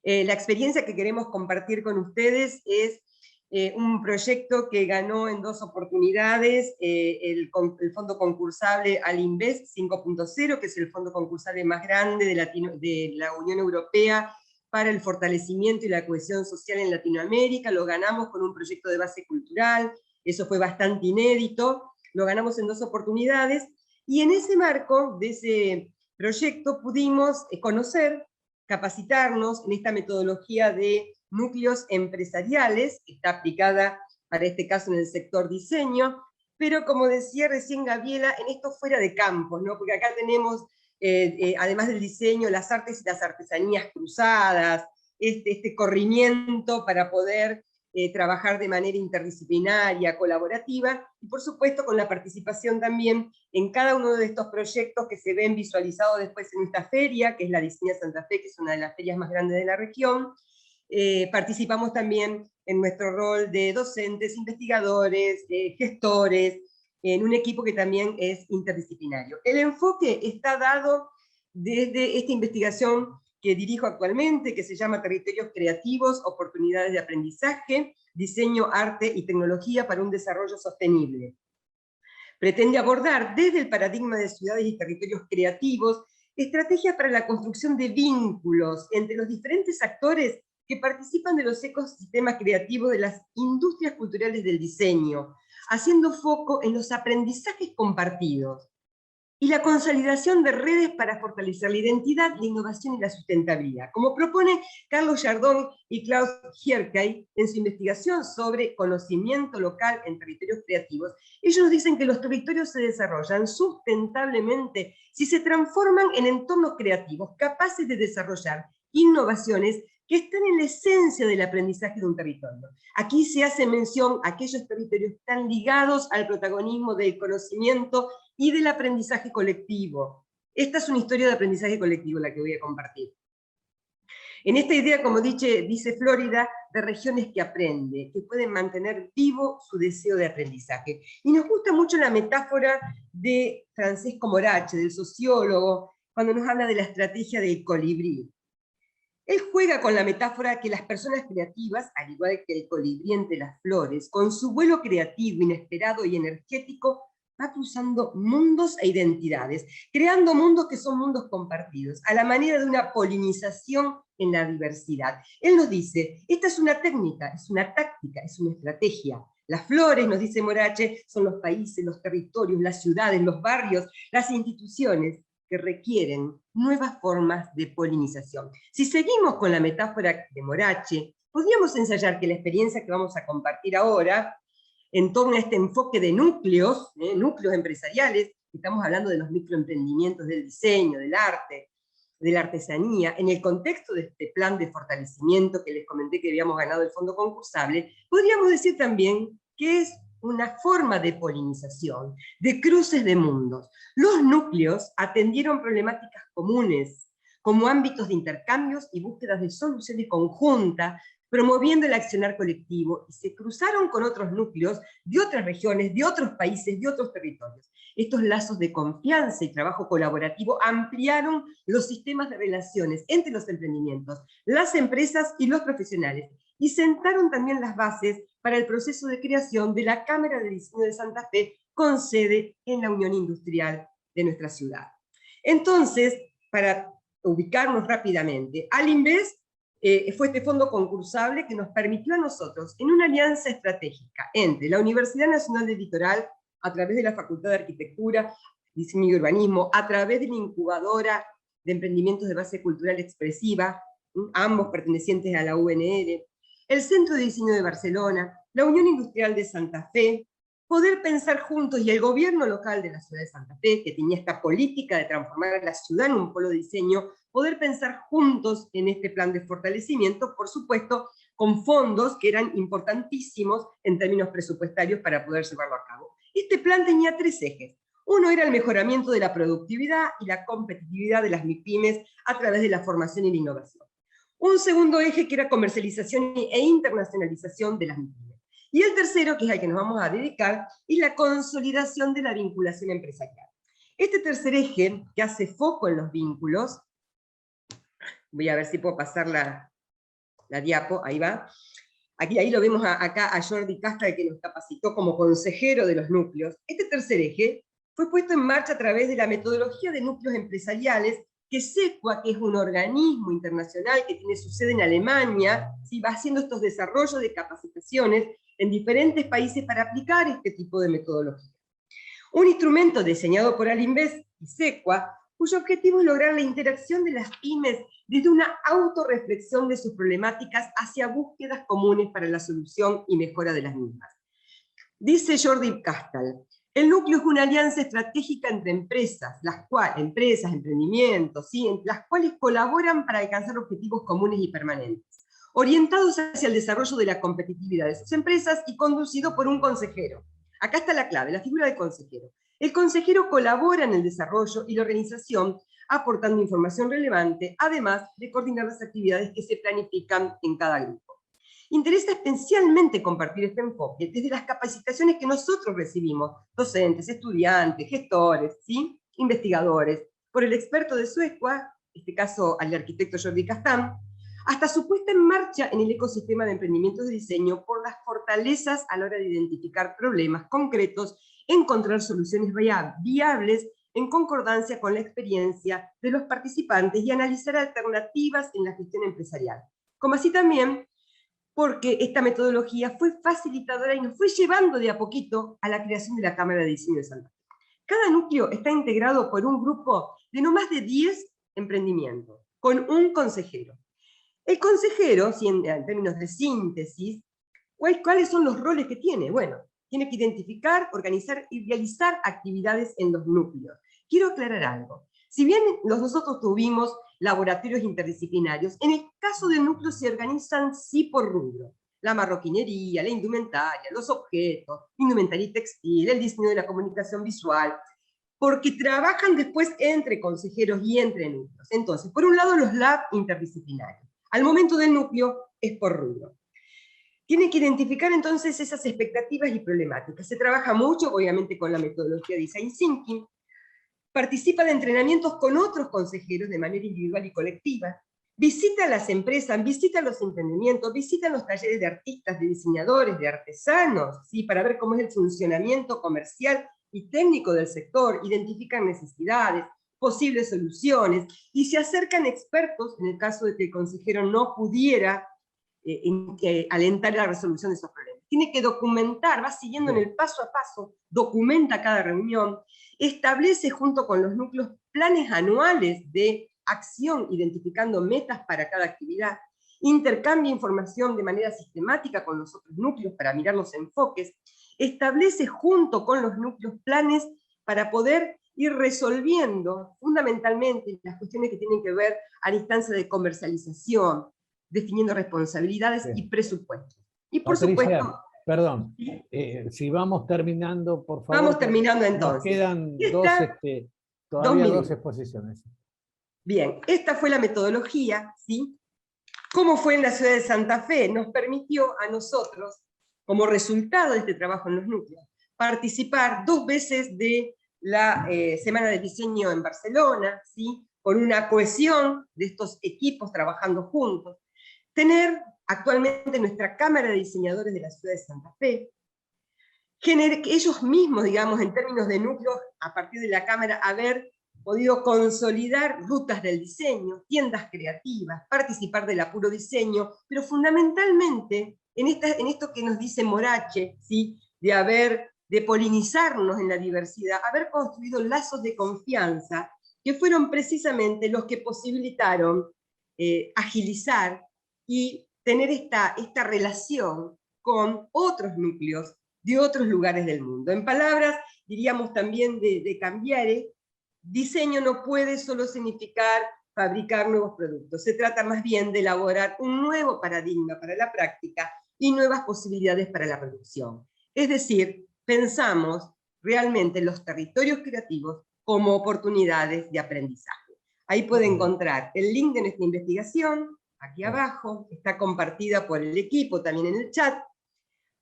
La experiencia que queremos compartir con ustedes es un proyecto que ganó en 2 oportunidades el fondo concursable Alinvest 5.0, que es el fondo concursable más grande de la Unión Europea para el fortalecimiento y la cohesión social en Latinoamérica, lo ganamos con un proyecto de base cultural, eso fue bastante inédito, lo ganamos en 2 oportunidades, y en ese marco de ese proyecto pudimos conocer, capacitarnos en esta metodología de núcleos empresariales, que está aplicada para este caso en el sector diseño, pero como decía recién Gabriela, en esto fuera de campo, ¿no? Porque acá tenemos, además del diseño, las artes y las artesanías cruzadas, este corrimiento para poder trabajar de manera interdisciplinaria, colaborativa, y por supuesto con la participación también en cada uno de estos proyectos que se ven visualizados después en esta feria, que es la Diseña Santa Fe, que es una de las ferias más grandes de la región. Participamos también en nuestro rol de docentes, investigadores, gestores, en un equipo que también es interdisciplinario. El enfoque está dado desde esta investigación que dirijo actualmente, que se llama Territorios Creativos, Oportunidades de Aprendizaje, Diseño, Arte y Tecnología para un Desarrollo Sostenible. Pretende abordar desde el paradigma de ciudades y territorios creativos, estrategias para la construcción de vínculos entre los diferentes actores que participan de los ecosistemas creativos de las industrias culturales del diseño, haciendo foco en los aprendizajes compartidos y la consolidación de redes para fortalecer la identidad, la innovación y la sustentabilidad, como propone Carlos Yardón y Klaus Hierkay en su investigación sobre conocimiento local en territorios creativos. Ellos nos dicen que los territorios se desarrollan sustentablemente si se transforman en entornos creativos, capaces de desarrollar innovaciones que están en la esencia del aprendizaje de un territorio. Aquí se hace mención a aquellos territorios que están ligados al protagonismo del conocimiento y del aprendizaje colectivo. Esta es una historia de aprendizaje colectivo la que voy a compartir. En esta idea, como dice Florida, de regiones que aprenden, que pueden mantener vivo su deseo de aprendizaje. Y nos gusta mucho la metáfora de Francesco Morache, del sociólogo, cuando nos habla de la estrategia del colibrí. Él juega con la metáfora que las personas creativas, al igual que el colibrí entre las flores, con su vuelo creativo, inesperado y energético, va cruzando mundos e identidades, creando mundos que son mundos compartidos, a la manera de una polinización en la diversidad. Él nos dice, esta es una técnica, es una táctica, es una estrategia. Las flores, nos dice Morache, son los países, los territorios, las ciudades, los barrios, las instituciones, que requieren nuevas formas de polinización. Si seguimos con la metáfora de Morache, podríamos ensayar que la experiencia que vamos a compartir ahora, en torno a este enfoque de núcleos, núcleos empresariales, estamos hablando de los microemprendimientos del diseño, del arte, de la artesanía, en el contexto de este plan de fortalecimiento que les comenté que habíamos ganado el fondo concursable, podríamos decir también que es una forma de polinización, de cruces de mundos. Los núcleos atendieron problemáticas comunes, como ámbitos de intercambios y búsquedas de soluciones conjuntas, promoviendo el accionar colectivo, y se cruzaron con otros núcleos de otras regiones, de otros países, de otros territorios. Estos lazos de confianza y trabajo colaborativo ampliaron los sistemas de relaciones entre los emprendimientos, las empresas y los profesionales, y sentaron también las bases para el proceso de creación de la Cámara de Diseño de Santa Fe, con sede en la Unión Industrial de nuestra ciudad. Entonces, para ubicarnos rápidamente, Alinvest fue este fondo concursable que nos permitió a nosotros, en una alianza estratégica entre la Universidad Nacional del Litoral, a través de la Facultad de Arquitectura, Diseño y Urbanismo, a través de la incubadora de emprendimientos de base cultural expresiva, ambos pertenecientes a la UNR, el Centro de Diseño de Barcelona, la Unión Industrial de Santa Fe, poder pensar juntos, y el gobierno local de la ciudad de Santa Fe, que tenía esta política de transformar a la ciudad en un polo de diseño, poder pensar juntos en este plan de fortalecimiento, por supuesto, con fondos que eran importantísimos en términos presupuestarios para poder llevarlo a cabo. Este plan tenía 3 ejes. Uno era el mejoramiento de la productividad y la competitividad de las MIPYMES a través de la formación y la innovación. Un segundo eje que era comercialización e internacionalización de las MIPYMES. Y el tercero, que es al que nos vamos a dedicar, es la consolidación de la vinculación empresarial. Este tercer eje, que hace foco en los vínculos, voy a ver si puedo pasar la diapo, ahí va. Ahí lo vemos acá a Jordi Castra, que nos capacitó como consejero de los núcleos. Este tercer eje fue puesto en marcha a través de la metodología de núcleos empresariales, que SEQUA, que es un organismo internacional que tiene su sede en Alemania, ¿sí? Va haciendo estos desarrollos de capacitaciones en diferentes países para aplicar este tipo de metodología. Un instrumento diseñado por Alinvest y SEQUA, cuyo objetivo es lograr la interacción de las pymes desde una autorreflexión de sus problemáticas hacia búsquedas comunes para la solución y mejora de las mismas. Dice Jordi Castal, el núcleo es una alianza estratégica entre empresas, emprendimientos, ¿sí? Las cuales colaboran para alcanzar objetivos comunes y permanentes, orientados hacia el desarrollo de la competitividad de sus empresas y conducido por un consejero. Acá está la clave, la figura del consejero. El consejero colabora en el desarrollo y la organización, aportando información relevante, además de coordinar las actividades que se planifican en cada grupo. Interesa especialmente compartir este enfoque desde las capacitaciones que nosotros recibimos, docentes, estudiantes, gestores, ¿sí? Investigadores, por el experto de SEQUA, en este caso al arquitecto Jordi Castal, hasta su puesta en marcha en el ecosistema de emprendimientos de diseño por las fortalezas a la hora de identificar problemas concretos, encontrar soluciones viables en concordancia con la experiencia de los participantes y analizar alternativas en la gestión empresarial. Como así también porque esta metodología fue facilitadora y nos fue llevando de a poquito a la creación de la Cámara de Diseño de Santa Fe. Cada núcleo está integrado por un grupo de no más de 10 emprendimientos, con un consejero. El consejero, en términos de síntesis, ¿cuáles son los roles que tiene? Bueno, tiene que identificar, organizar y realizar actividades en los núcleos. Quiero aclarar algo. Si bien nosotros tuvimos laboratorios interdisciplinarios, en el caso del núcleo se organizan sí por rubro. La marroquinería, la indumentaria, los objetos, indumentaria y textil, el diseño de la comunicación visual, porque trabajan después entre consejeros y entre núcleos. Entonces, por un lado los lab interdisciplinarios. Al momento del núcleo es por rubro. Tiene que identificar entonces esas expectativas y problemáticas. Se trabaja mucho, obviamente, con la metodología Design Thinking, participa de entrenamientos con otros consejeros de manera individual y colectiva, visita las empresas, visita los emprendimientos, visita los talleres de artistas, de diseñadores, de artesanos, ¿sí? Para ver cómo es el funcionamiento comercial y técnico del sector, identifican necesidades, posibles soluciones, y se acercan expertos, en el caso de que el consejero no pudiera alentar la resolución de esos problemas. Tiene que documentar, va siguiendo en el paso a paso, documenta cada reunión, establece junto con los núcleos planes anuales de acción, identificando metas para cada actividad, intercambia información de manera sistemática con los otros núcleos para mirar los enfoques, establece junto con los núcleos planes para poder ir resolviendo fundamentalmente las cuestiones que tienen que ver a la instancia de comercialización, definiendo responsabilidades y presupuestos. Y por Patricia, supuesto... Perdón, si vamos terminando, por favor. Vamos terminando entonces. Nos quedan todavía dos exposiciones. Bien, esta fue la metodología, ¿sí? ¿Cómo fue en la ciudad de Santa Fe? Nos permitió a nosotros, como resultado de este trabajo en los núcleos, participar 2 veces de la Semana de Diseño en Barcelona, ¿sí? Con una cohesión de estos equipos trabajando juntos. Tener actualmente nuestra Cámara de Diseñadores de la ciudad de Santa Fe, que ellos mismos, digamos, en términos de núcleos, a partir de la Cámara, haber podido consolidar rutas del diseño, tiendas creativas, participar del apuro diseño, pero fundamentalmente en esto que nos dice Morache, ¿sí? de polinizarnos en la diversidad, haber construido lazos de confianza, que fueron precisamente los que posibilitaron agilizar y tener esta relación con otros núcleos de otros lugares del mundo. En palabras, diríamos también de Cambiare, diseño no puede solo significar fabricar nuevos productos, se trata más bien de elaborar un nuevo paradigma para la práctica y nuevas posibilidades para la producción. Es decir, pensamos realmente los territorios creativos como oportunidades de aprendizaje. Ahí puede encontrar el link de nuestra investigación, aquí abajo, está compartida por el equipo también en el chat.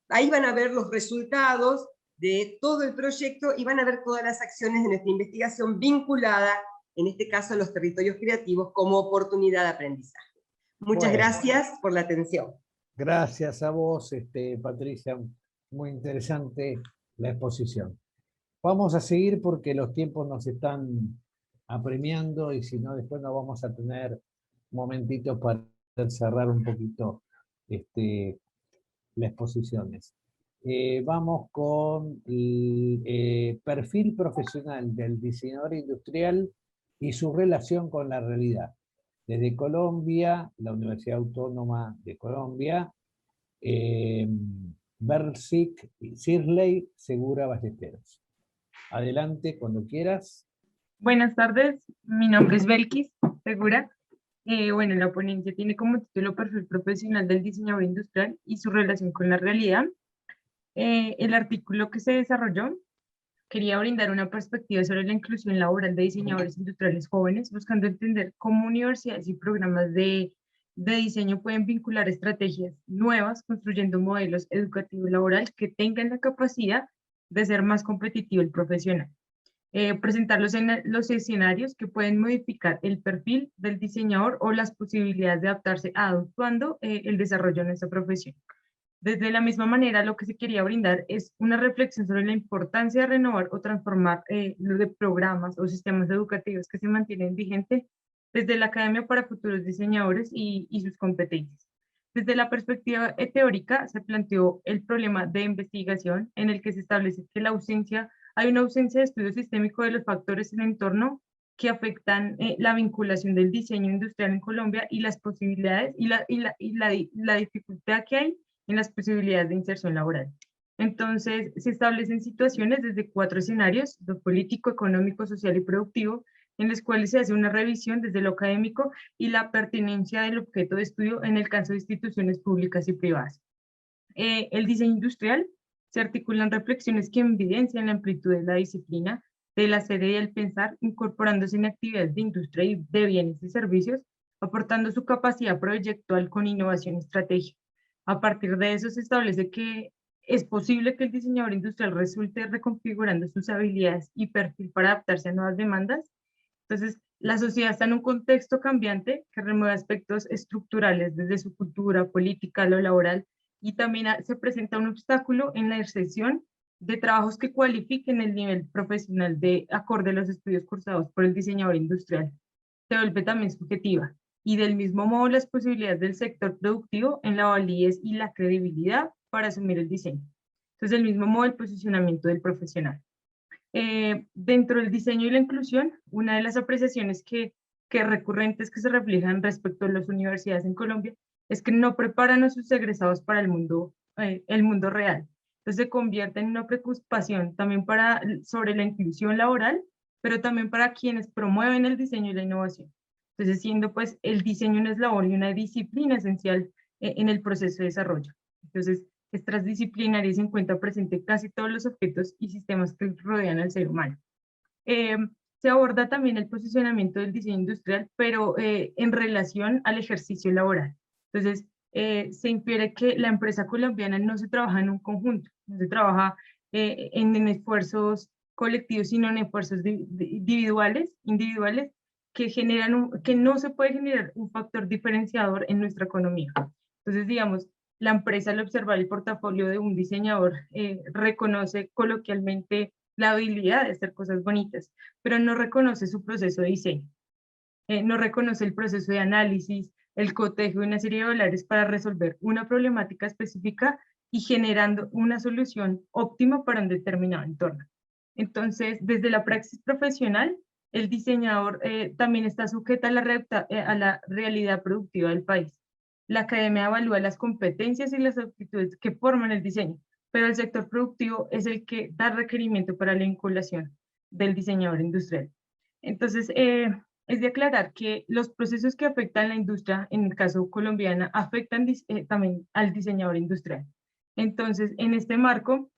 Ahí van a ver los resultados de todo el proyecto y van a ver todas las acciones de nuestra investigación vinculada, en este caso, a los territorios creativos como oportunidad de aprendizaje. Muchas gracias por la atención. Gracias a vos, Patricia. Muy interesante la exposición. Vamos a seguir porque los tiempos nos están apremiando, y si no, después no vamos a tener momentitos para cerrar un poquito las exposiciones. Vamos con el perfil profesional del diseñador industrial y su relación con la realidad. Desde Colombia, la Universidad Autónoma de Colombia, Belzic Sirley Segura Ballesteros. Adelante, cuando quieras. Buenas tardes, mi nombre es Belkis Segura. Bueno, la ponencia tiene como título Perfil profesional del diseñador industrial y su relación con la realidad. El artículo que se desarrolló quería brindar una perspectiva sobre la inclusión laboral de diseñadores industriales jóvenes, buscando entender cómo universidades y programas de diseño pueden vincular estrategias nuevas, construyendo modelos educativos laborales que tengan la capacidad de ser más competitivo el profesional. Presentarlos en los escenarios que pueden modificar el perfil del diseñador o las posibilidades de adaptarse adecuando el desarrollo en esta profesión. Desde la misma manera, lo que se quería brindar es una reflexión sobre la importancia de renovar o transformar los de programas o sistemas educativos que se mantienen vigentes desde la Academia para Futuros Diseñadores y sus competencias. Desde la perspectiva teórica, se planteó el problema de investigación en el que se establece que hay una ausencia de estudio sistémico de los factores en el entorno que afectan la vinculación del diseño industrial en Colombia y las posibilidades y la dificultad que hay en las posibilidades de inserción laboral. Entonces, se establecen situaciones desde 4 escenarios, lo político, económico, social y productivo, en los cuales se hace una revisión desde lo académico y la pertinencia del objeto de estudio en el caso de instituciones públicas y privadas. El diseño industrial se articulan reflexiones que evidencian la amplitud de la disciplina, del hacer y el pensar, incorporándose en actividades de industria y de bienes y servicios, aportando su capacidad proyectual con innovación estratégica. A partir de eso se establece que es posible que el diseñador industrial resulte reconfigurando sus habilidades y perfil para adaptarse a nuevas demandas. Entonces, la sociedad está en un contexto cambiante que remueve aspectos estructurales desde su cultura, política, lo laboral, y también se presenta un obstáculo en la inserción de trabajos que cualifiquen el nivel profesional de acorde a los estudios cursados por el diseñador industrial. Se vuelve también subjetiva. Y del mismo modo las posibilidades del sector productivo en la validez y la credibilidad para asumir el diseño. Entonces, del mismo modo el posicionamiento del profesional. Dentro del diseño y la inclusión, una de las apreciaciones que recurrentes que se reflejan respecto a las universidades en Colombia es que no preparan a sus egresados para el mundo real. Entonces se convierte en una preocupación también sobre la inclusión laboral, pero también para quienes promueven el diseño y la innovación. Entonces, siendo pues el diseño un eslabón y una disciplina esencial en el proceso de desarrollo. Entonces, es transdisciplinaria y se encuentra presente en casi todos los objetos y sistemas que rodean al ser humano. Se aborda también el posicionamiento del diseño industrial, pero en relación al ejercicio laboral. Entonces, se infiere que la empresa colombiana no se trabaja en un conjunto, no se trabaja en esfuerzos colectivos, sino en esfuerzos individuales que no se puede generar un factor diferenciador en nuestra economía. Entonces, digamos, la empresa al observar el portafolio de un diseñador reconoce coloquialmente la habilidad de hacer cosas bonitas, pero no reconoce su proceso de diseño. No reconoce el proceso de análisis, el cotejo de una serie de valores para resolver una problemática específica y generando una solución óptima para un determinado entorno. Entonces, desde la praxis profesional, el diseñador también está sujeto a la realidad productiva del país. La academia evalúa las competencias y las aptitudes que forman el diseño, pero el sector productivo es el que da requerimiento para la vinculación del diseñador industrial. Entonces, es de aclarar que los procesos que afectan la industria, en el caso colombiano, afectan también al diseñador industrial. Entonces, en este marco,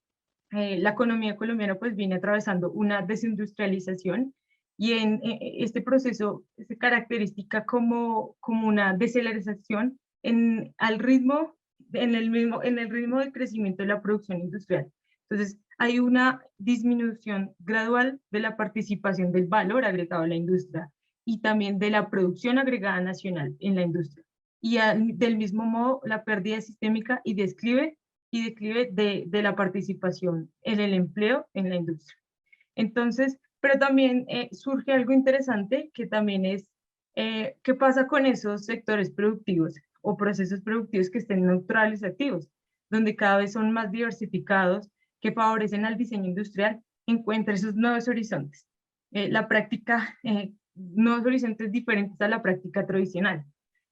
la economía colombiana pues viene atravesando una desindustrialización y en este proceso se caracteriza como una desaceleración en el ritmo de crecimiento de la producción industrial. Entonces, hay una disminución gradual de la participación del valor agregado a la industria y también de la producción agregada nacional en la industria. Y del mismo modo, la pérdida sistémica y declive de la participación en el empleo en la industria. Entonces, Pero también surge algo interesante que también es, ¿qué pasa con esos sectores productivos o procesos productivos que estén neutrales y activos, donde cada vez son más diversificados, que favorecen al diseño industrial, encuentra esos nuevos horizontes? La práctica, nuevos horizontes diferentes a la práctica tradicional.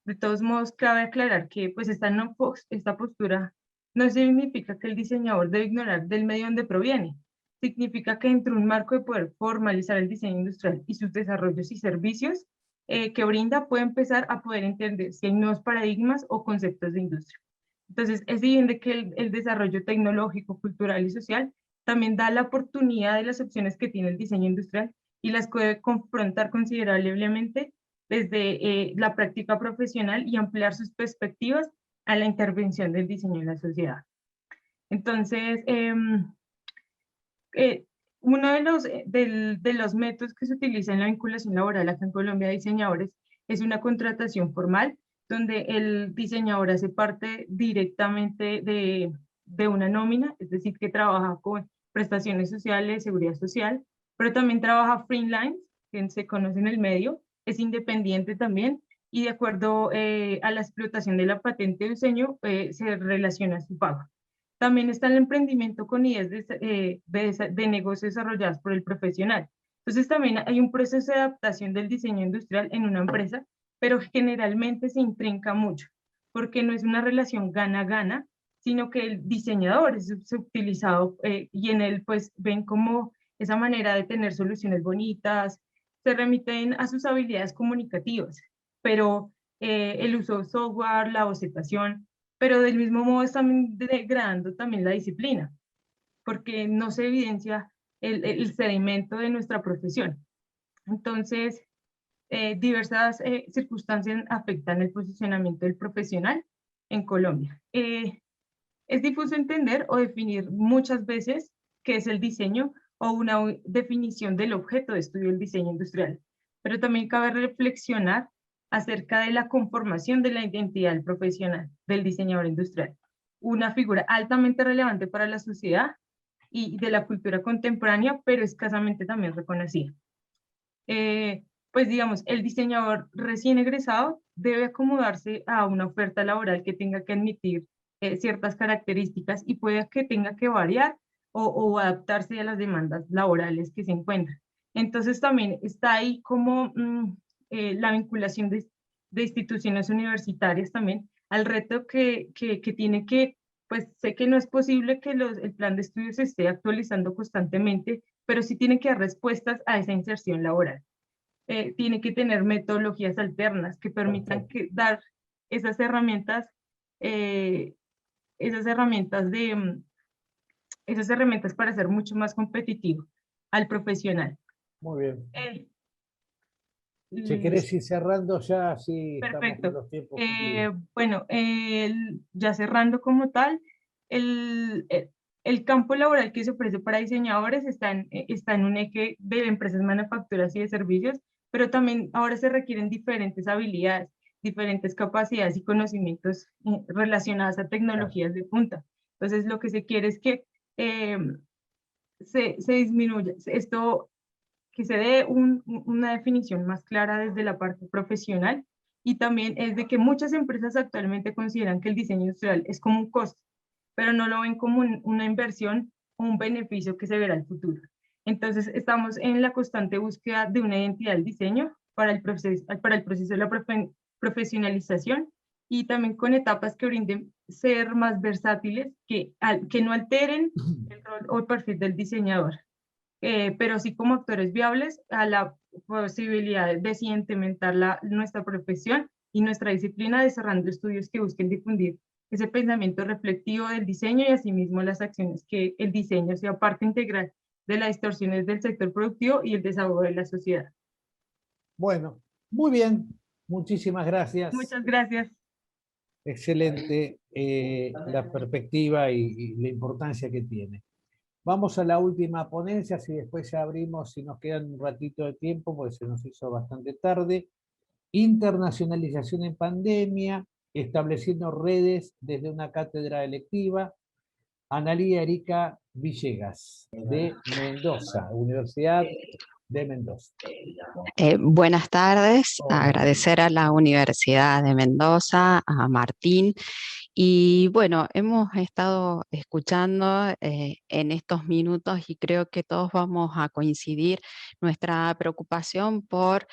De todos modos, cabe aclarar que pues, esta postura no significa que el diseñador debe ignorar del medio donde proviene. Significa que entre un marco de poder formalizar el diseño industrial y sus desarrollos y servicios que brinda, puede empezar a poder entender si hay nuevos paradigmas o conceptos de industria. Entonces, es evidente que el desarrollo tecnológico, cultural y social también da la oportunidad de las opciones que tiene el diseño industrial y las puede confrontar considerablemente desde la práctica profesional y ampliar sus perspectivas a la intervención del diseño en la sociedad. Entonces, uno de los métodos que se utiliza en la vinculación laboral acá en Colombia de diseñadores es una contratación formal, donde el diseñador hace parte directamente de una nómina, es decir, que trabaja con prestaciones sociales, seguridad social, pero también trabaja freelance, que se conoce en el medio, es independiente también, y de acuerdo a la explotación de la patente de diseño, se relaciona su pago. También está el emprendimiento con ideas de negocios desarrolladas por el profesional. Entonces también hay un proceso de adaptación del diseño industrial en una empresa, pero generalmente se intrinca mucho, porque no es una relación gana-gana, sino que el diseñador es utilizado y en él pues ven como esa manera de tener soluciones bonitas, se remiten a sus habilidades comunicativas, pero el uso de software, la bocetación, pero del mismo modo están degradando también la disciplina, porque no se evidencia el sedimento de nuestra profesión. Entonces, diversas circunstancias afectan el posicionamiento del profesional en Colombia. Es difuso entender o definir muchas veces qué es el diseño o una definición del objeto de estudio del diseño industrial, pero también cabe reflexionar acerca de la conformación de la identidad profesional del diseñador industrial, una figura altamente relevante para la sociedad y de la cultura contemporánea, pero escasamente también reconocida. Pues digamos, el diseñador recién egresado debe acomodarse a una oferta laboral que tenga que admitir ciertas características y puede que tenga que variar o adaptarse a las demandas laborales que se encuentran. Entonces también está ahí como la vinculación de instituciones universitarias también al reto que tiene que, pues sé que no es posible que el plan de estudios se esté actualizando constantemente, pero sí tiene que dar respuestas a esa inserción laboral. Tiene que tener metodologías alternas que permitan dar esas herramientas para ser mucho más competitivo al profesional. Muy bien. Si querés ir cerrando ya, sí, perfecto. Estamos con los tiempos. Bueno, ya cerrando como tal, el campo laboral que se ofrece para diseñadores está en un eje de empresas manufacturas y de servicios, pero también ahora se requieren diferentes habilidades, diferentes capacidades y conocimientos relacionados a tecnologías de punta. Entonces, lo que se quiere es que se disminuya esto, que se dé una definición más clara desde la parte profesional, y también es de que muchas empresas actualmente consideran que el diseño industrial es como un costo, pero no lo ven como una inversión o un beneficio que se verá al futuro. Entonces estamos en la constante búsqueda de una identidad del diseño para el proceso de la profesionalización, y también con etapas que brinden ser más versátiles, que no alteren el rol o el perfil del diseñador, pero sí como actores viables a la posibilidad de sedimentar nuestra profesión y nuestra disciplina, desarrollando estudios que busquen difundir ese pensamiento reflectivo del diseño y asimismo las acciones que el diseño sea parte integral de las distorsiones del sector productivo y el desarrollo de la sociedad. Bueno, muy bien. Muchísimas gracias. Muchas gracias. Excelente la perspectiva y la importancia que tiene. Vamos a la última ponencia, si después ya abrimos, si nos quedan un ratito de tiempo, porque se nos hizo bastante tarde. Internacionalización en pandemia, estableciendo redes desde una cátedra electiva. Analía Erika Villegas, de Mendoza, Universidad de Mendoza. Buenas tardes, Hola. agradecer a la Universidad de Mendoza, a Martín, y bueno, hemos estado escuchando en estos minutos y creo que todos vamos a coincidir nuestra preocupación por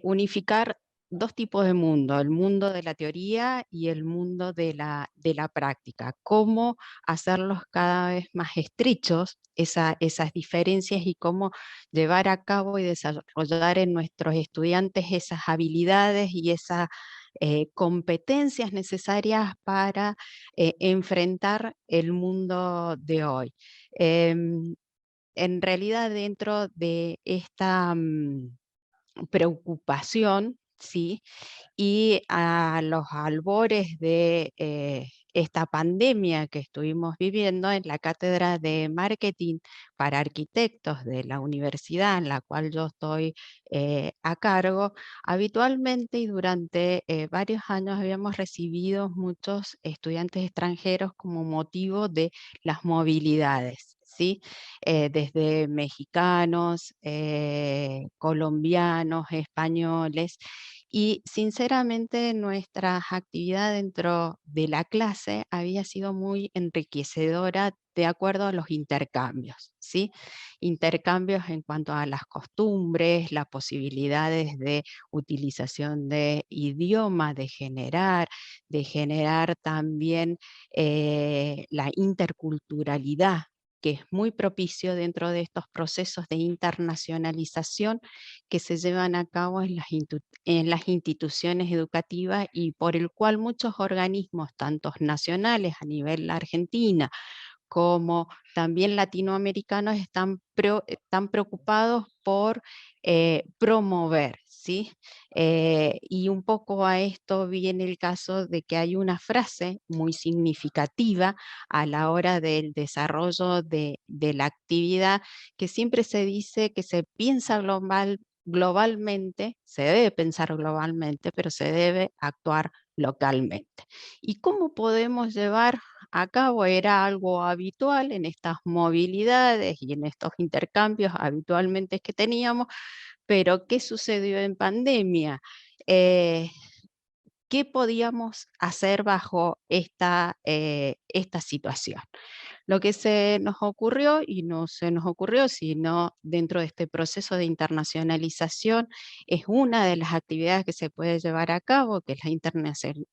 unificar dos tipos de mundo, el mundo de la teoría y el mundo de la práctica. Cómo hacerlos cada vez más estrechos, esas diferencias, y cómo llevar a cabo y desarrollar en nuestros estudiantes esas habilidades y esas competencias necesarias para enfrentar el mundo de hoy. En realidad, dentro de esta preocupación, ¿sí? Y a los albores de esta pandemia que estuvimos viviendo, en la Cátedra de Marketing para Arquitectos de la universidad en la cual yo estoy a cargo, habitualmente y durante varios años habíamos recibido muchos estudiantes extranjeros como motivo de las movilidades, ¿sí? Desde mexicanos, colombianos, españoles, y sinceramente nuestra actividad dentro de la clase había sido muy enriquecedora de acuerdo a los intercambios, ¿sí? Intercambios en cuanto a las costumbres, las posibilidades de utilización de idioma, de generar también la interculturalidad, que es muy propicio dentro de estos procesos de internacionalización que se llevan a cabo en las instituciones educativas, y por el cual muchos organismos, tanto nacionales a nivel Argentina, como también latinoamericanos, están preocupados por promover, ¿sí? Y un poco a esto viene el caso de que hay una frase muy significativa a la hora del desarrollo de la actividad, que siempre se dice que se piensa globalmente, se debe pensar globalmente, pero se debe actuar localmente. ¿Y cómo podemos llevar a cabo? Era algo habitual en estas movilidades y en estos intercambios habitualmente que teníamos, pero ¿qué sucedió en pandemia? ¿Qué podíamos hacer bajo esta situación? Lo que se nos ocurrió, y no se nos ocurrió, sino dentro de este proceso de internacionalización, es una de las actividades que se puede llevar a cabo, que es la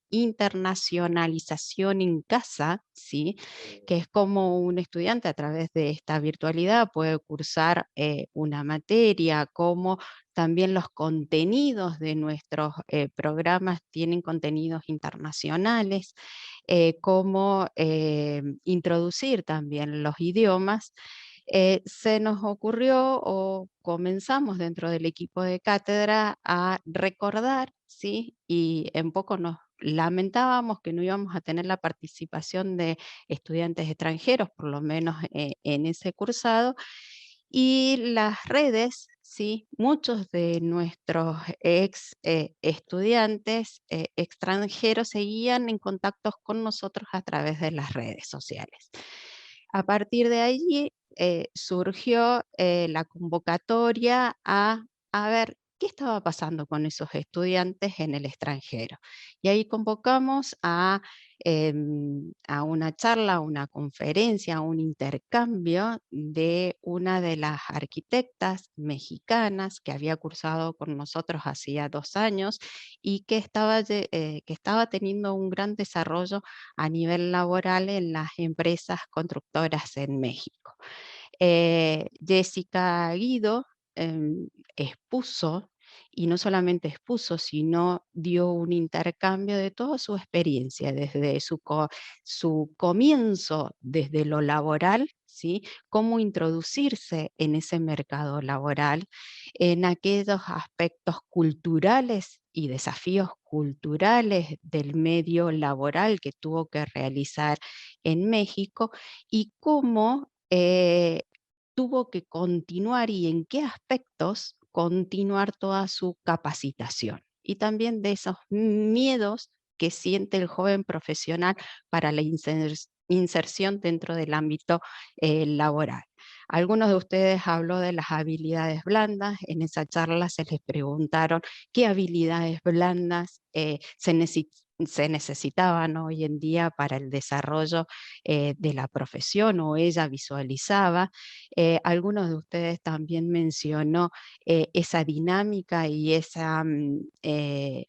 internacionalización en casa, ¿sí? Que es como un estudiante a través de esta virtualidad puede cursar una materia, como también los contenidos de nuestros programas tienen contenidos internacionales, cómo introducir también los idiomas. Se nos ocurrió, o comenzamos dentro del equipo de cátedra, a recordar, ¿sí? Y en poco nos lamentábamos que no íbamos a tener la participación de estudiantes extranjeros, por lo menos en ese cursado, y las redes, ¿sí? Muchos de nuestros estudiantes extranjeros seguían en contacto con nosotros a través de las redes sociales. A partir de allí surgió la convocatoria a ver qué estaba pasando con esos estudiantes en el extranjero. Y ahí convocamos a una charla, a una conferencia, a un intercambio de una de las arquitectas mexicanas que había cursado con nosotros hacía 2 años y que estaba teniendo un gran desarrollo a nivel laboral en las empresas constructoras en México. Jessica Guido expuso, y no solamente expuso, sino dio un intercambio de toda su experiencia, desde su comienzo, desde lo laboral, ¿sí? Cómo introducirse en ese mercado laboral, en aquellos aspectos culturales y desafíos culturales del medio laboral que tuvo que realizar en México, y cómo tuvo que continuar y en qué aspectos continuar toda su capacitación. Y también de esos miedos que siente el joven profesional para la inserción dentro del ámbito laboral. Algunos de ustedes habló de las habilidades blandas. En esa charla se les preguntaron qué habilidades blandas se necesitaban hoy en día para el desarrollo de la profesión, o ella visualizaba. Algunos de ustedes también mencionó esa dinámica y esa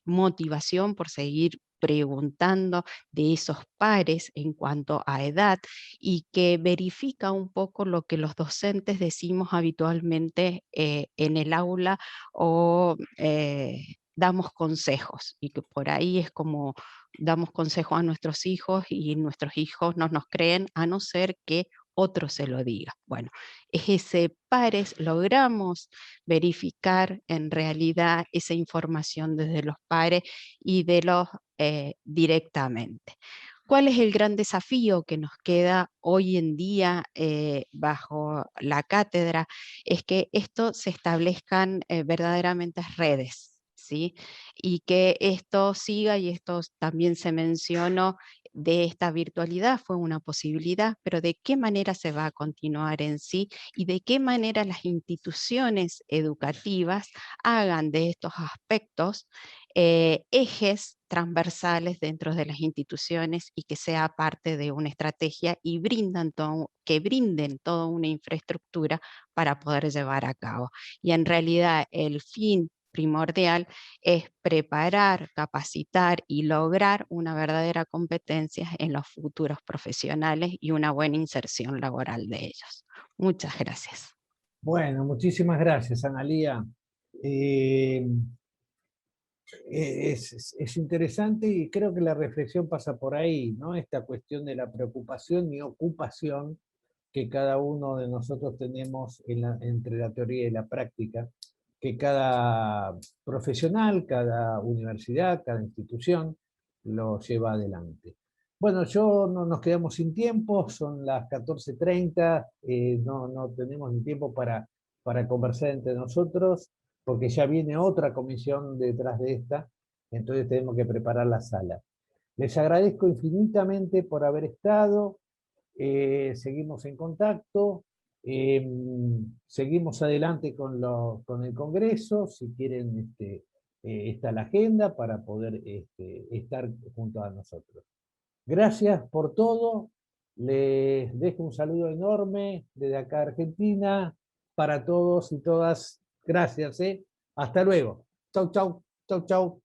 motivación por seguir preguntando de esos pares en cuanto a edad, y que verifica un poco lo que los docentes decimos habitualmente en el aula, o damos consejos, y que por ahí es como damos consejos a nuestros hijos y nuestros hijos no nos creen a no ser que otro se lo diga. Bueno, ese pares logramos verificar en realidad esa información desde los pares y de los directamente. ¿Cuál es el gran desafío que nos queda hoy en día bajo la cátedra? Es que esto se establezcan verdaderamente redes, ¿sí? Y que esto siga, y esto también se mencionó, de esta virtualidad fue una posibilidad, pero de qué manera se va a continuar en sí, y de qué manera las instituciones educativas hagan de estos aspectos ejes transversales dentro de las instituciones, y que sea parte de una estrategia, y que brinden toda una infraestructura para poder llevar a cabo. Y en realidad el fin primordial es preparar, capacitar y lograr una verdadera competencia en los futuros profesionales y una buena inserción laboral de ellos. Muchas gracias. Bueno, muchísimas gracias, Analía. Es interesante, y creo que la reflexión pasa por ahí, ¿no? Esta cuestión de la preocupación y ocupación que cada uno de nosotros tenemos entre la teoría y la práctica, que cada profesional, cada universidad, cada institución lo lleva adelante. Bueno, no nos quedamos sin tiempo, son las 14:30, no tenemos ni tiempo para conversar entre nosotros, porque ya viene otra comisión detrás de esta, entonces tenemos que preparar la sala. Les agradezco infinitamente por haber estado, seguimos en contacto, seguimos adelante con el Congreso, si quieren está la agenda para poder estar junto a nosotros. Gracias por todo, les dejo un saludo enorme desde acá Argentina, para todos y todas. Gracias, hasta luego. Chau, chau, chau, chau.